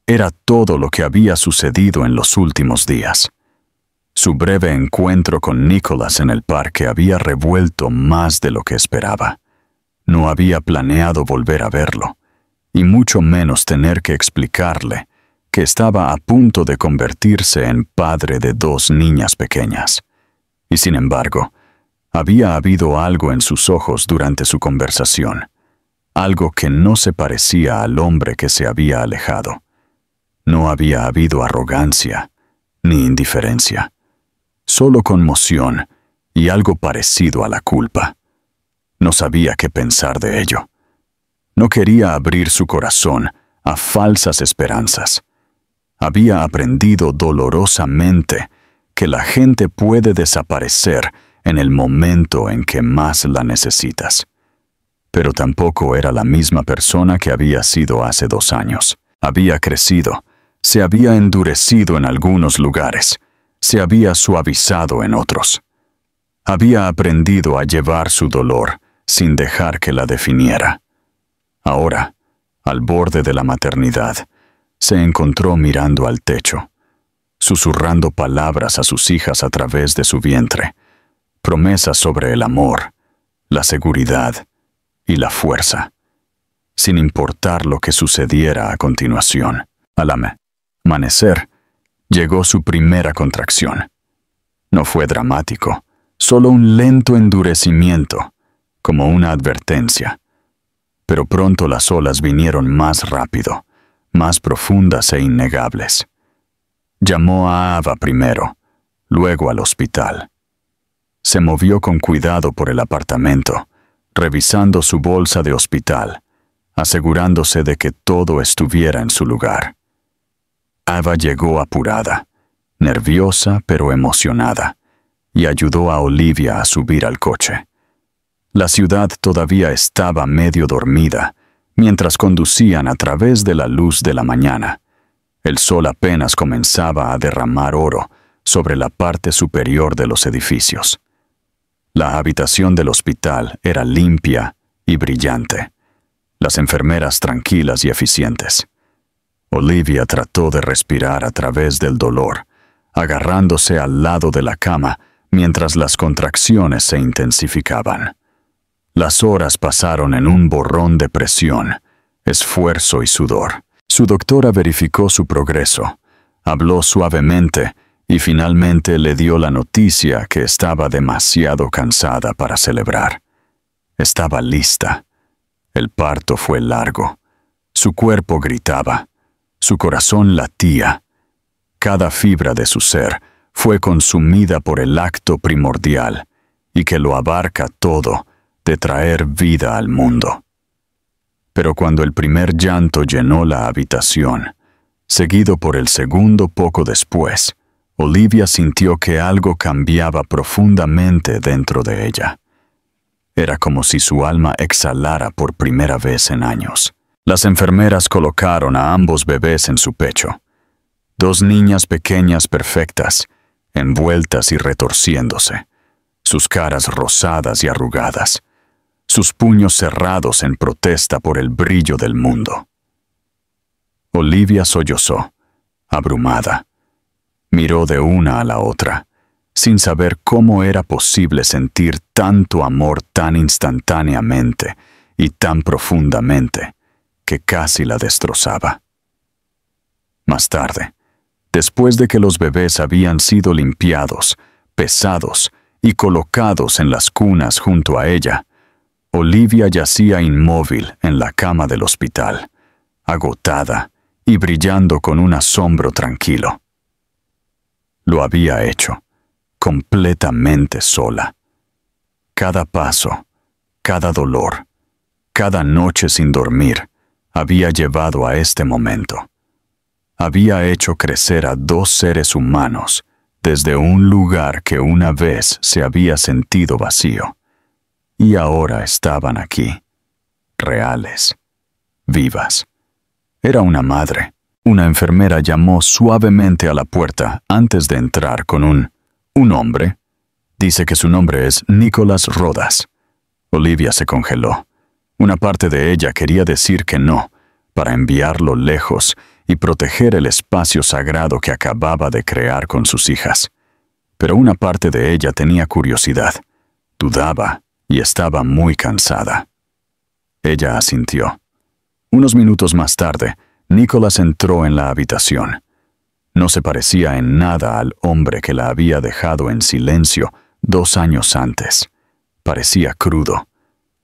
Era todo lo que había sucedido en los últimos días. Su breve encuentro con Nicholas en el parque había revuelto más de lo que esperaba. No había planeado volver a verlo, y mucho menos tener que explicarle que estaba a punto de convertirse en padre de 2 niñas pequeñas. Y sin embargo, había habido algo en sus ojos durante su conversación, algo que no se parecía al hombre que se había alejado. No había habido arrogancia ni indiferencia, solo conmoción y algo parecido a la culpa. No sabía qué pensar de ello. No quería abrir su corazón a falsas esperanzas. Había aprendido dolorosamente que la gente puede desaparecer en el momento en que más la necesitas. Pero tampoco era la misma persona que había sido hace 2 años. Había crecido, se había endurecido en algunos lugares, se había suavizado en otros. Había aprendido a llevar su dolor sin dejar que la definiera. Ahora, al borde de la maternidad, se encontró mirando al techo, susurrando palabras a sus hijas a través de su vientre, promesas sobre el amor, la seguridad y la fuerza, sin importar lo que sucediera a continuación. Al amanecer, llegó su primera contracción. No fue dramático, solo un lento endurecimiento, como una advertencia. Pero pronto las olas vinieron más rápido, más profundas e innegables. Llamó a Ava primero, luego al hospital. Se movió con cuidado por el apartamento, revisando su bolsa de hospital, asegurándose de que todo estuviera en su lugar. Ava llegó apurada, nerviosa pero emocionada, y ayudó a Olivia a subir al coche. La ciudad todavía estaba medio dormida, mientras conducían a través de la luz de la mañana. El sol apenas comenzaba a derramar oro sobre la parte superior de los edificios. La habitación del hospital era limpia y brillante. Las enfermeras tranquilas y eficientes. Olivia trató de respirar a través del dolor, agarrándose al lado de la cama mientras las contracciones se intensificaban. Las horas pasaron en un borrón de presión, esfuerzo y sudor. Su doctora verificó su progreso, habló suavemente y finalmente le dio la noticia que estaba demasiado cansada para celebrar. Estaba lista. El parto fue largo. Su cuerpo gritaba. Su corazón latía. Cada fibra de su ser fue consumida por el acto primordial y que lo abarca todo, de traer vida al mundo. Pero cuando el primer llanto llenó la habitación, seguido por el segundo poco después, Olivia sintió que algo cambiaba profundamente dentro de ella. Era como si su alma exhalara por primera vez en años. Las enfermeras colocaron a ambos bebés en su pecho. 2 niñas pequeñas perfectas, envueltas y retorciéndose, sus caras rosadas y arrugadas, sus puños cerrados en protesta por el brillo del mundo. Olivia sollozó, abrumada. Miró de una a la otra, sin saber cómo era posible sentir tanto amor tan instantáneamente y tan profundamente, que casi la destrozaba. Más tarde, después de que los bebés habían sido limpiados, pesados y colocados en las cunas junto a ella, Olivia yacía inmóvil en la cama del hospital, agotada y brillando con un asombro tranquilo. Lo había hecho, completamente sola. Cada paso, cada dolor, cada noche sin dormir, había llevado a este momento. Había hecho crecer a 2 seres humanos desde un lugar que una vez se había sentido vacío. Y ahora estaban aquí, reales, vivas. Era una madre. Una enfermera llamó suavemente a la puerta antes de entrar con un hombre. Dice que su nombre es Nicholas Rodas. Olivia se congeló. Una parte de ella quería decir que no, para enviarlo lejos y proteger el espacio sagrado que acababa de crear con sus hijas. Pero una parte de ella tenía curiosidad, dudaba y estaba muy cansada. Ella asintió. Unos minutos más tarde, Nicholas entró en la habitación. No se parecía en nada al hombre que la había dejado en silencio 2 años antes. Parecía crudo.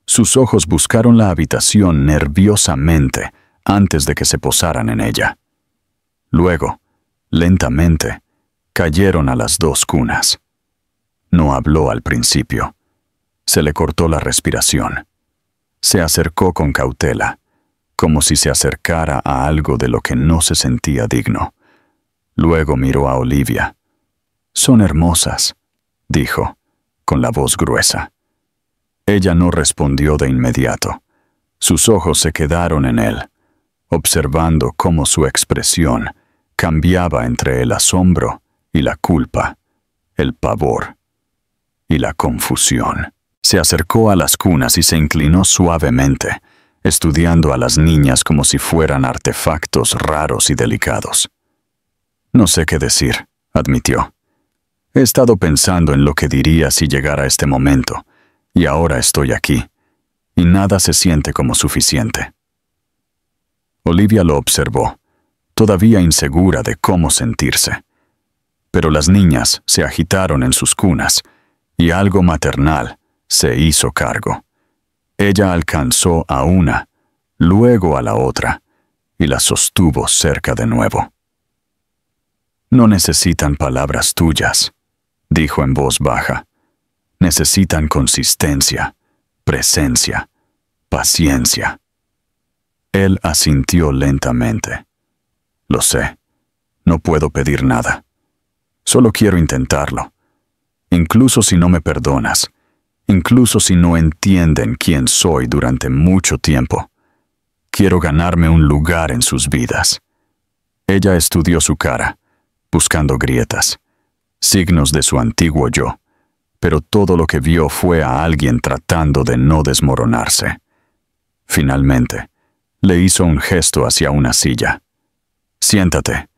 Sus ojos buscaron la habitación nerviosamente antes de que se posaran en ella. Luego, lentamente, cayeron a las 2 cunas. No habló al principio. Se le cortó la respiración. Se acercó con cautela, como si se acercara a algo de lo que no se sentía digno. Luego miró a Olivia. «Son hermosas», dijo, con la voz gruesa. Ella no respondió de inmediato. Sus ojos se quedaron en él, observando cómo su expresión cambiaba entre el asombro y la culpa, el pavor y la confusión. Se acercó a las cunas y se inclinó suavemente, estudiando a las niñas como si fueran artefactos raros y delicados. «No sé qué decir», admitió. «He estado pensando en lo que diría si llegara este momento, y ahora estoy aquí, y nada se siente como suficiente». Olivia lo observó, todavía insegura de cómo sentirse. Pero las niñas se agitaron en sus cunas, y algo maternal se hizo cargo. Ella alcanzó a una, luego a la otra, y la sostuvo cerca de nuevo. «No necesitan palabras tuyas», dijo en voz baja. «Necesitan consistencia, presencia, paciencia». Él asintió lentamente. «Lo sé. No puedo pedir nada. Solo quiero intentarlo. Incluso si no me perdonas, incluso si no entienden quién soy durante mucho tiempo, quiero ganarme un lugar en sus vidas». Ella estudió su cara, buscando grietas, signos de su antiguo yo, pero todo lo que vio fue a alguien tratando de no desmoronarse. Finalmente, le hizo un gesto hacia una silla. «Siéntate,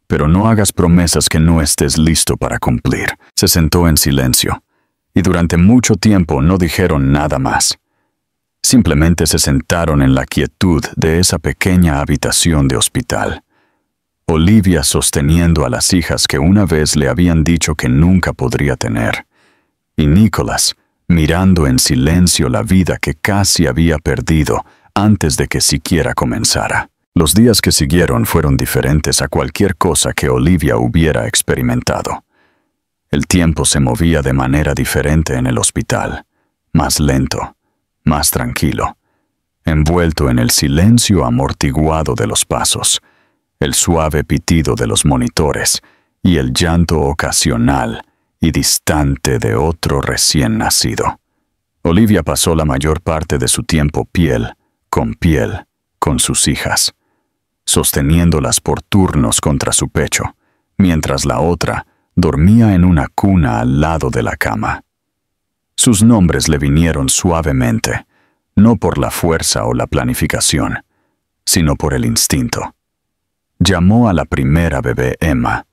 pero no hagas promesas que no estés listo para cumplir». Se sentó en silencio, y durante mucho tiempo no dijeron nada más. Simplemente se sentaron en la quietud de esa pequeña habitación de hospital. Olivia sosteniendo a las hijas que una vez le habían dicho que nunca podría tener, y Nicholas mirando en silencio la vida que casi había perdido antes de que siquiera comenzara. Los días que siguieron fueron diferentes a cualquier cosa que Olivia hubiera experimentado. El tiempo se movía de manera diferente en el hospital, más lento, más tranquilo, envuelto en el silencio amortiguado de los pasos, el suave pitido de los monitores y el llanto ocasional y distante de otro recién nacido. Olivia pasó la mayor parte de su tiempo piel con sus hijas, sosteniéndolas por turnos contra su pecho, mientras la otra dormía en una cuna al lado de la cama. Sus nombres le vinieron suavemente, no por la fuerza o la planificación, sino por el instinto. Llamó a la primera bebé Emma,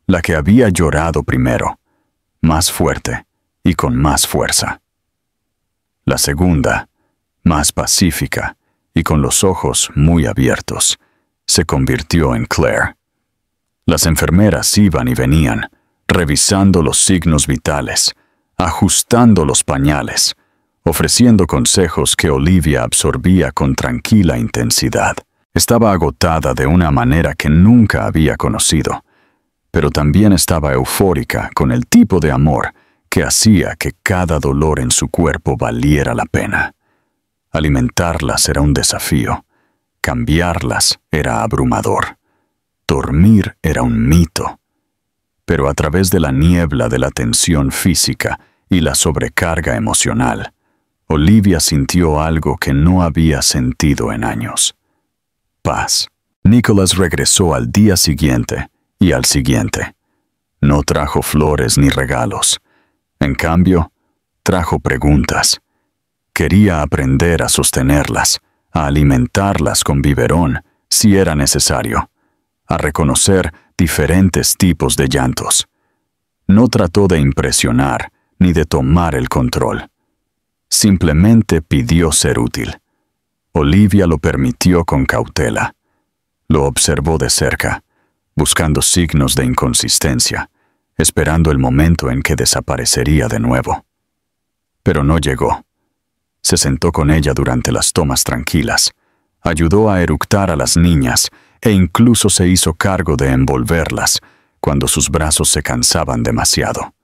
la que había llorado primero, más fuerte y con más fuerza. La segunda, más pacífica y con los ojos muy abiertos, se convirtió en Claire. Las enfermeras iban y venían, revisando los signos vitales, ajustando los pañales, ofreciendo consejos que Olivia absorbía con tranquila intensidad. Estaba agotada de una manera que nunca había conocido, pero también estaba eufórica con el tipo de amor que hacía que cada dolor en su cuerpo valiera la pena. Alimentarlas era un desafío, cambiarlas era abrumador, dormir era un mito. Pero a través de la niebla de la tensión física y la sobrecarga emocional, Olivia sintió algo que no había sentido en años: paz. Nicholas regresó al día siguiente y al siguiente. No trajo flores ni regalos. En cambio, trajo preguntas. Quería aprender a sostenerlas, a alimentarlas con biberón si era necesario, a reconocer diferentes tipos de llantos. No trató de impresionar ni de tomar el control. Simplemente pidió ser útil. Olivia lo permitió con cautela. Lo observó de cerca, buscando signos de inconsistencia, esperando el momento en que desaparecería de nuevo. Pero no llegó. Se sentó con ella durante las tomas tranquilas, ayudó a eructar a las niñas e incluso se hizo cargo de envolverlas cuando sus brazos se cansaban demasiado.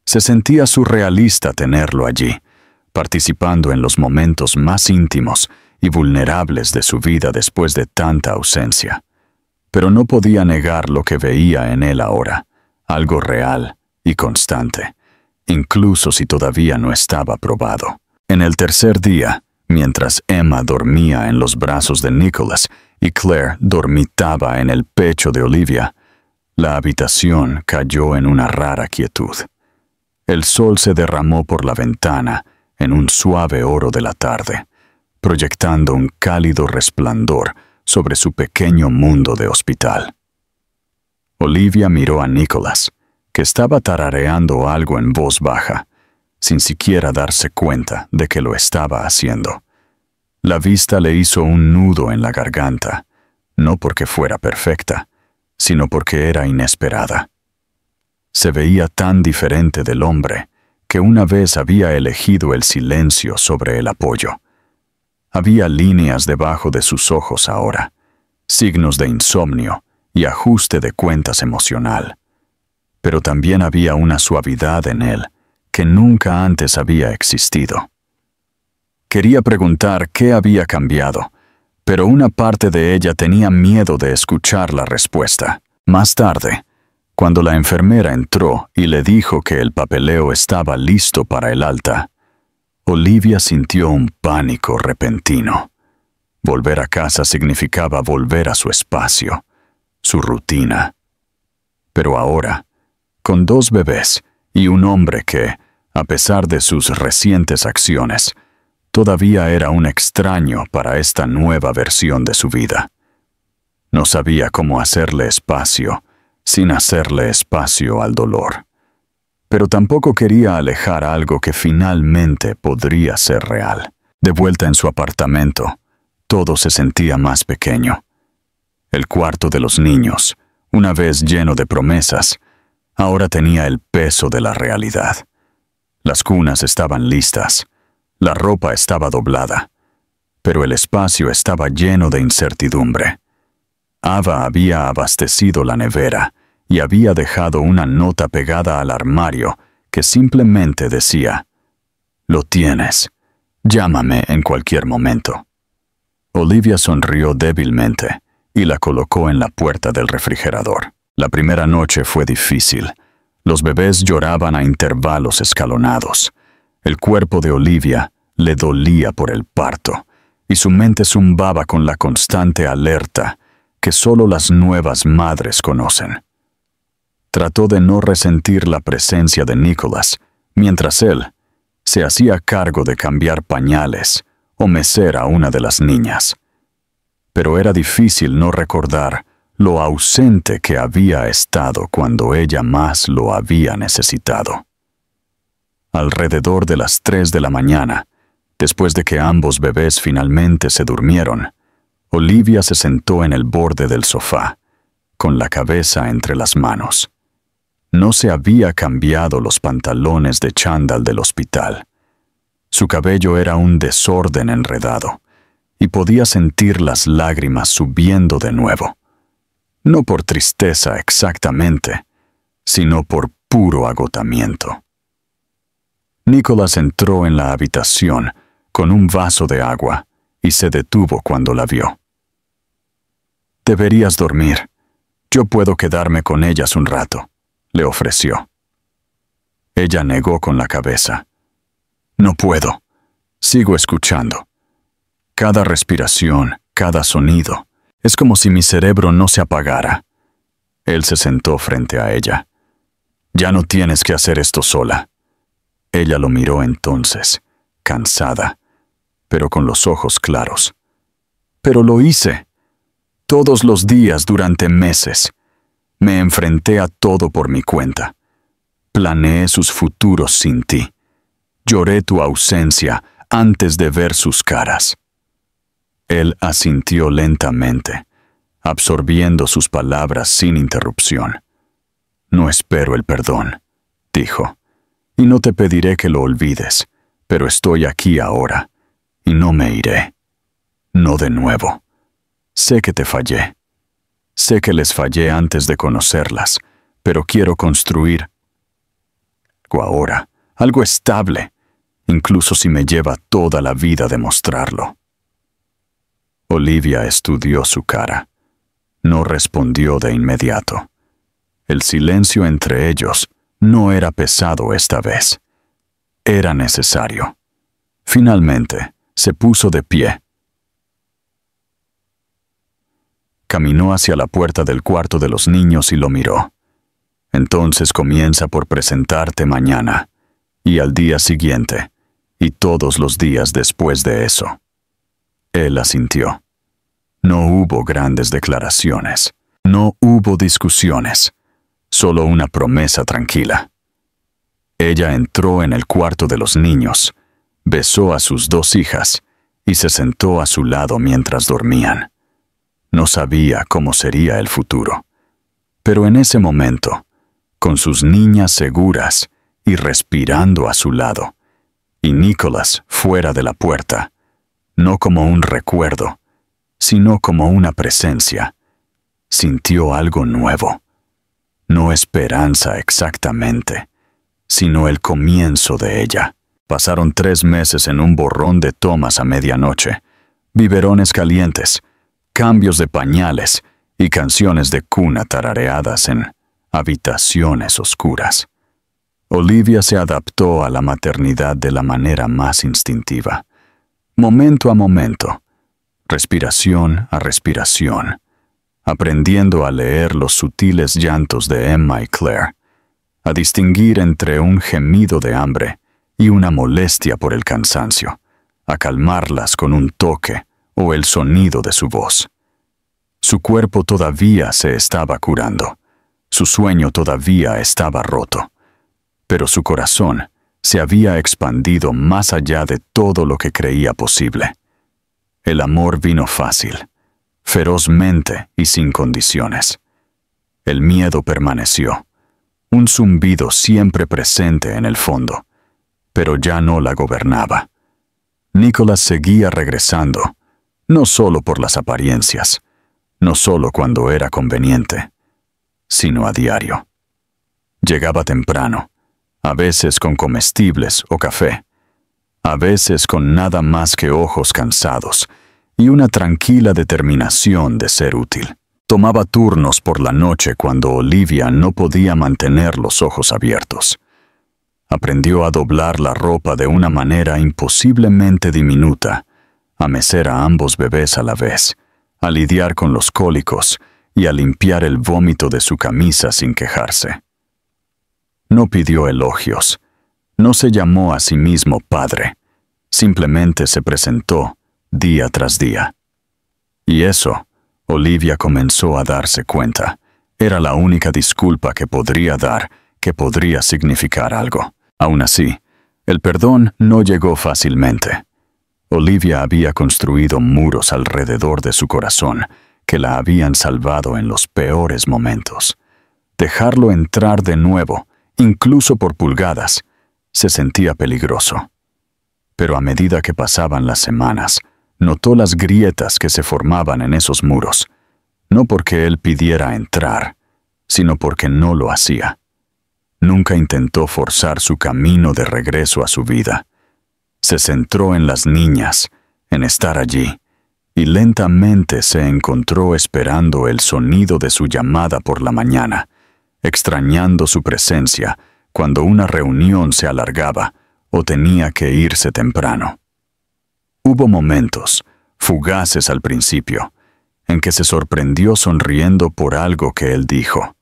Se sentía surrealista tenerlo allí, participando en los momentos más íntimos y vulnerables de su vida después de tanta ausencia. Pero no podía negar lo que veía en él ahora, algo real y constante, incluso si todavía no estaba probado. En el tercer día, mientras Emma dormía en los brazos de Nicholas y Claire dormitaba en el pecho de Olivia, la habitación cayó en una rara quietud. El sol se derramó por la ventana en un suave oro de la tarde, proyectando un cálido resplandor sobre su pequeño mundo de hospital. Olivia miró a Nicholas, que estaba tarareando algo en voz baja, sin siquiera darse cuenta de que lo estaba haciendo. La vista le hizo un nudo en la garganta, no porque fuera perfecta, sino porque era inesperada. Se veía tan diferente del hombre que una vez había elegido el silencio sobre el apoyo. Había líneas debajo de sus ojos ahora, signos de insomnio y ajuste de cuentas emocional. Pero también había una suavidad en él que nunca antes había existido. Quería preguntar qué había cambiado, pero una parte de ella tenía miedo de escuchar la respuesta. Más tarde, cuando la enfermera entró y le dijo que el papeleo estaba listo para el alta, Olivia sintió un pánico repentino. Volver a casa significaba volver a su espacio, su rutina. Pero ahora, con 2 bebés y un hombre que, a pesar de sus recientes acciones, todavía era un extraño para esta nueva versión de su vida. No sabía cómo hacerle espacio sin hacerle espacio al dolor. Pero tampoco quería alejar algo que finalmente podría ser real. De vuelta en su apartamento, todo se sentía más pequeño. El cuarto de los niños, una vez lleno de promesas, ahora tenía el peso de la realidad. Las cunas estaban listas, la ropa estaba doblada, pero el espacio estaba lleno de incertidumbre. Ava había abastecido la nevera y había dejado una nota pegada al armario que simplemente decía: «Lo tienes. Llámame en cualquier momento». Olivia sonrió débilmente y la colocó en la puerta del refrigerador. La primera noche fue difícil. Los bebés lloraban a intervalos escalonados. El cuerpo de Olivia le dolía por el parto, y su mente zumbaba con la constante alerta que solo las nuevas madres conocen. Trató de no resentir la presencia de Nicholas, mientras él se hacía cargo de cambiar pañales o mecer a una de las niñas. Pero era difícil no recordar lo ausente que había estado cuando ella más lo había necesitado. Alrededor de las 3 de la mañana, después de que ambos bebés finalmente se durmieron, Olivia se sentó en el borde del sofá, con la cabeza entre las manos. No se había cambiado los pantalones de chándal del hospital. Su cabello era un desorden enredado, y podía sentir las lágrimas subiendo de nuevo. No por tristeza exactamente, sino por puro agotamiento. Nicholas entró en la habitación con un vaso de agua y se detuvo cuando la vio. «Deberías dormir. Yo puedo quedarme con ellas un rato», le ofreció. Ella negó con la cabeza. «No puedo. Sigo escuchando. Cada respiración, cada sonido. Es como si mi cerebro no se apagara». Él se sentó frente a ella. «Ya no tienes que hacer esto sola». Ella lo miró entonces, cansada, pero con los ojos claros. «Pero lo hice. Todos los días durante meses. Me enfrenté a todo por mi cuenta. Planeé sus futuros sin ti. Lloré tu ausencia antes de ver sus caras». Él asintió lentamente, absorbiendo sus palabras sin interrupción. «No espero el perdón», dijo, «y no te pediré que lo olvides, pero estoy aquí ahora, y no me iré. No de nuevo. Sé que te fallé. Sé que les fallé antes de conocerlas, pero quiero construir algo ahora, algo estable, incluso si me lleva toda la vida demostrarlo». Olivia estudió su cara. No respondió de inmediato. El silencio entre ellos no era pesado esta vez. Era necesario. Finalmente, se puso de pie. Caminó hacia la puerta del cuarto de los niños y lo miró. «Entonces comienza por presentarte mañana, y al día siguiente, y todos los días después de eso». Él asintió. No hubo grandes declaraciones. No hubo discusiones. Solo una promesa tranquila. Ella entró en el cuarto de los niños, besó a sus 2 hijas y se sentó a su lado mientras dormían. No sabía cómo sería el futuro. Pero en ese momento, con sus niñas seguras y respirando a su lado, y Nicholas fuera de la puerta, no como un recuerdo, sino como una presencia, sintió algo nuevo. No esperanza exactamente, sino el comienzo de ella. Pasaron 3 meses en un borrón de tomas a medianoche, biberones calientes, cambios de pañales y canciones de cuna tarareadas en habitaciones oscuras. Olivia se adaptó a la maternidad de la manera más instintiva, momento a momento, respiración a respiración, aprendiendo a leer los sutiles llantos de Emma y Claire, a distinguir entre un gemido de hambre y una molestia por el cansancio, a calmarlas con un toque o el sonido de su voz. Su cuerpo todavía se estaba curando, su sueño todavía estaba roto, pero su corazón se había expandido más allá de todo lo que creía posible. El amor vino fácil, ferozmente y sin condiciones. El miedo permaneció, un zumbido siempre presente en el fondo, pero ya no la gobernaba. Nicholas seguía regresando, no solo por las apariencias, no solo cuando era conveniente, sino a diario. Llegaba temprano, a veces con comestibles o café, a veces con nada más que ojos cansados y una tranquila determinación de ser útil. Tomaba turnos por la noche cuando Olivia no podía mantener los ojos abiertos. Aprendió a doblar la ropa de una manera imposiblemente diminuta, a mecer a ambos bebés a la vez, a lidiar con los cólicos y a limpiar el vómito de su camisa sin quejarse. No pidió elogios, no se llamó a sí mismo padre, simplemente se presentó día tras día. Y eso, Olivia comenzó a darse cuenta, era la única disculpa que podría dar, que podría significar algo. Aún así, el perdón no llegó fácilmente. Olivia había construido muros alrededor de su corazón que la habían salvado en los peores momentos. Dejarlo entrar de nuevo, incluso por pulgadas, se sentía peligroso. Pero a medida que pasaban las semanas, notó las grietas que se formaban en esos muros, no porque él pidiera entrar, sino porque no lo hacía. Nunca intentó forzar su camino de regreso a su vida. Se centró en las niñas, en estar allí, y lentamente se encontró esperando el sonido de su llamada por la mañana, extrañando su presencia cuando una reunión se alargaba o tenía que irse temprano. Hubo momentos, fugaces al principio, en que se sorprendió sonriendo por algo que él dijo.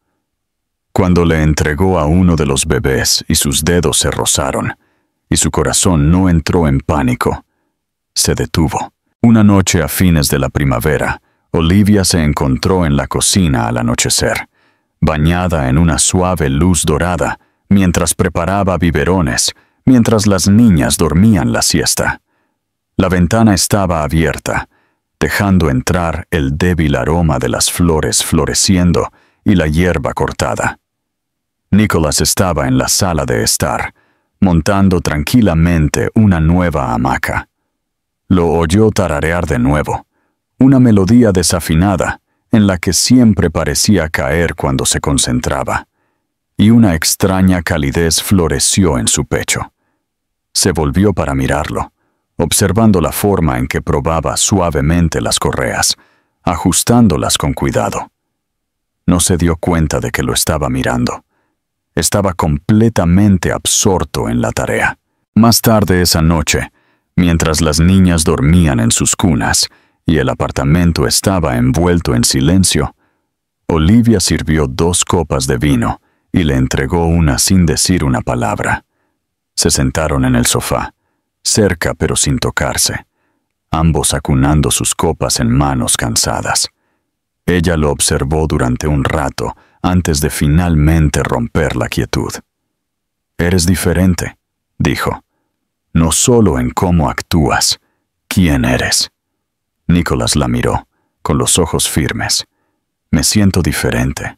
Cuando le entregó a uno de los bebés y sus dedos se rozaron, y su corazón no entró en pánico, se detuvo. Una noche a fines de la primavera, Olivia se encontró en la cocina al anochecer, bañada en una suave luz dorada, mientras preparaba biberones, mientras las niñas dormían la siesta. La ventana estaba abierta, dejando entrar el débil aroma de las flores floreciendo y la hierba cortada. Nicholas estaba en la sala de estar, montando tranquilamente una nueva hamaca. Lo oyó tararear de nuevo, una melodía desafinada en la que siempre parecía caer cuando se concentraba, y una extraña calidez floreció en su pecho. Se volvió para mirarlo, observando la forma en que probaba suavemente las correas, ajustándolas con cuidado. No se dio cuenta de que lo estaba mirando. Estaba completamente absorto en la tarea. Más tarde esa noche, mientras las niñas dormían en sus cunas y el apartamento estaba envuelto en silencio, Olivia sirvió 2 copas de vino y le entregó una sin decir una palabra. Se sentaron en el sofá, cerca pero sin tocarse, ambos acunando sus copas en manos cansadas. Ella lo observó durante un rato antes de finalmente romper la quietud. «Eres diferente», dijo. «No solo en cómo actúas, ¿quién eres?» Nicholas la miró, con los ojos firmes. «Me siento diferente.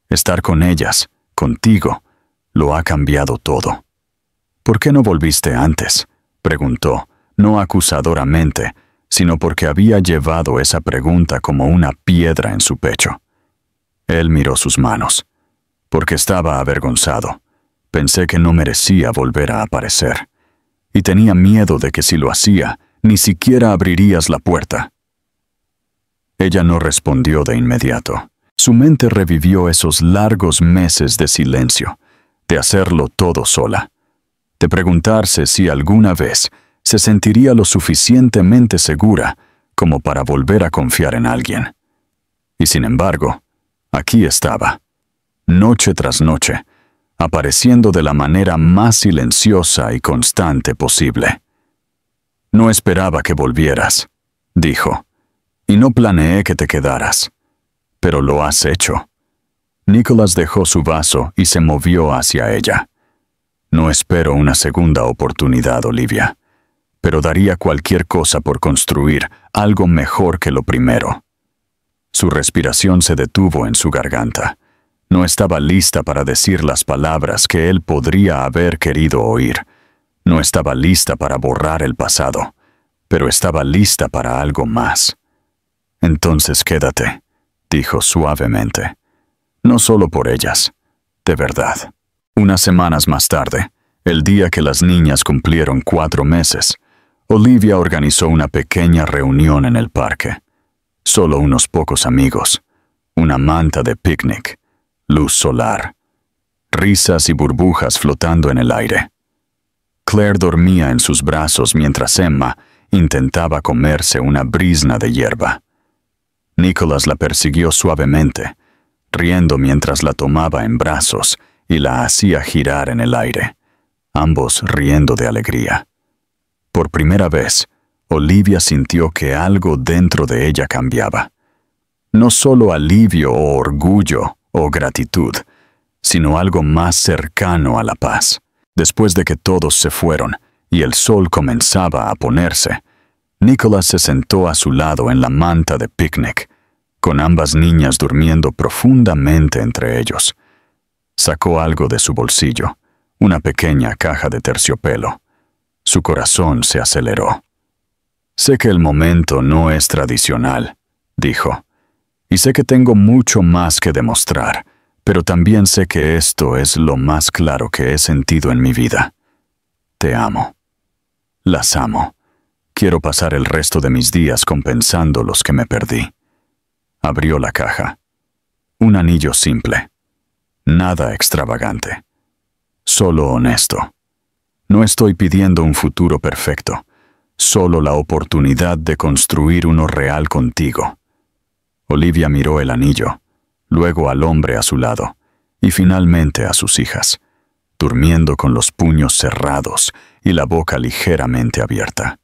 Estar con ellas, contigo, lo ha cambiado todo». «¿Por qué no volviste antes?», preguntó, no acusadoramente, sino porque había llevado esa pregunta como una piedra en su pecho. Él miró sus manos. «Porque estaba avergonzado. Pensé que no merecía volver a aparecer. Y tenía miedo de que si lo hacía, ni siquiera abrirías la puerta». Ella no respondió de inmediato. Su mente revivió esos largos meses de silencio, de hacerlo todo sola, de preguntarse si alguna vez se sentiría lo suficientemente segura como para volver a confiar en alguien. Y sin embargo, aquí estaba, noche tras noche, apareciendo de la manera más silenciosa y constante posible. «No esperaba que volvieras», dijo, «y no planeé que te quedaras. Pero lo has hecho». Nicholas dejó su vaso y se movió hacia ella. «No espero una segunda oportunidad, Olivia, pero daría cualquier cosa por construir algo mejor que lo primero». Su respiración se detuvo en su garganta. No estaba lista para decir las palabras que él podría haber querido oír. No estaba lista para borrar el pasado, pero estaba lista para algo más. «Entonces quédate», dijo suavemente. «No solo por ellas, de verdad». Unas semanas más tarde, el día que las niñas cumplieron 4 meses, Olivia organizó una pequeña reunión en el parque. Solo unos pocos amigos. una manta de picnic, luz solar, risas y burbujas flotando en el aire. Claire dormía en sus brazos mientras Emma intentaba comerse una brizna de hierba. Nicholas la persiguió suavemente, riendo mientras la tomaba en brazos y la hacía girar en el aire, ambos riendo de alegría. Por primera vez, Olivia sintió que algo dentro de ella cambiaba. No solo alivio o orgullo o gratitud, sino algo más cercano a la paz. Después de que todos se fueron y el sol comenzaba a ponerse, Nicholas se sentó a su lado en la manta de picnic, con ambas niñas durmiendo profundamente entre ellos. Sacó algo de su bolsillo, una pequeña caja de terciopelo. Su corazón se aceleró. «Sé que el momento no es tradicional», dijo, «y sé que tengo mucho más que demostrar, pero también sé que esto es lo más claro que he sentido en mi vida. Te amo. Las amo. Quiero pasar el resto de mis días compensando los que me perdí». Abrió la caja. Un anillo simple. Nada extravagante. Solo honesto. No estoy pidiendo un futuro perfecto, solo la oportunidad de construir uno real contigo. Olivia miró el anillo, luego al hombre a su lado, y finalmente a sus hijas, durmiendo con los puños cerrados y la boca ligeramente abierta.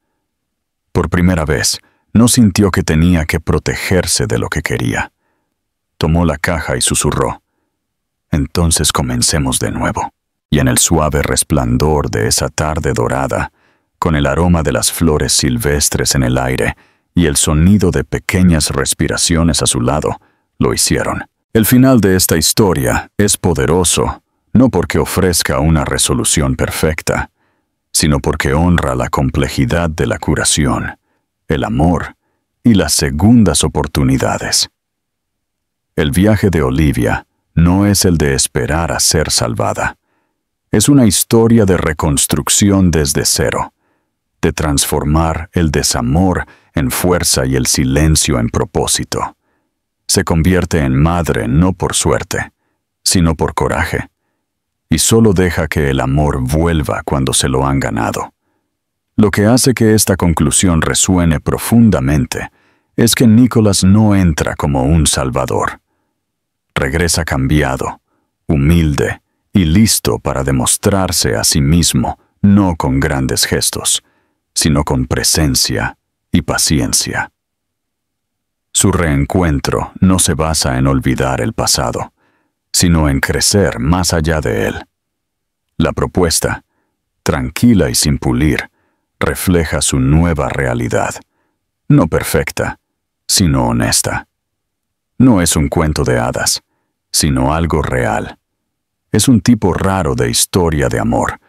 Por primera vez, no sintió que tenía que protegerse de lo que quería. Tomó la caja y susurró, «Entonces comencemos de nuevo». Y en el suave resplandor de esa tarde dorada, con el aroma de las flores silvestres en el aire y el sonido de pequeñas respiraciones a su lado, lo hicieron. El final de esta historia es poderoso, no porque ofrezca una resolución perfecta, sino porque honra la complejidad de la curación, el amor y las segundas oportunidades. El viaje de Olivia no es el de esperar a ser salvada. Es una historia de reconstrucción desde cero, de transformar el desamor en fuerza y el silencio en propósito. Se convierte en madre no por suerte, sino por coraje, y solo deja que el amor vuelva cuando se lo han ganado. Lo que hace que esta conclusión resuene profundamente es que Nicholas no entra como un salvador. Regresa cambiado, humilde, y listo para demostrarse a sí mismo, no con grandes gestos, sino con presencia y paciencia. Su reencuentro no se basa en olvidar el pasado, sino en crecer más allá de él. La propuesta, tranquila y sin pulir, refleja su nueva realidad, no perfecta, sino honesta. No es un cuento de hadas, sino algo real. Es un tipo raro de historia de amor,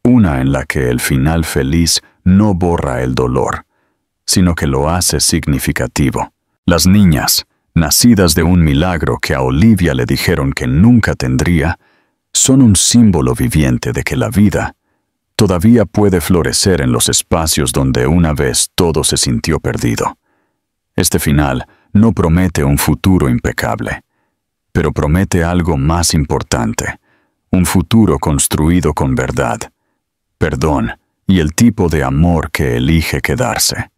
una en la que el final feliz no borra el dolor, sino que lo hace significativo. Las niñas, nacidas de un milagro que a Olivia le dijeron que nunca tendría, son un símbolo viviente de que la vida todavía puede florecer en los espacios donde una vez todo se sintió perdido. Este final no promete un futuro impecable, pero promete algo más importante. Un futuro construido con verdad, perdón y el tipo de amor que elige quedarse.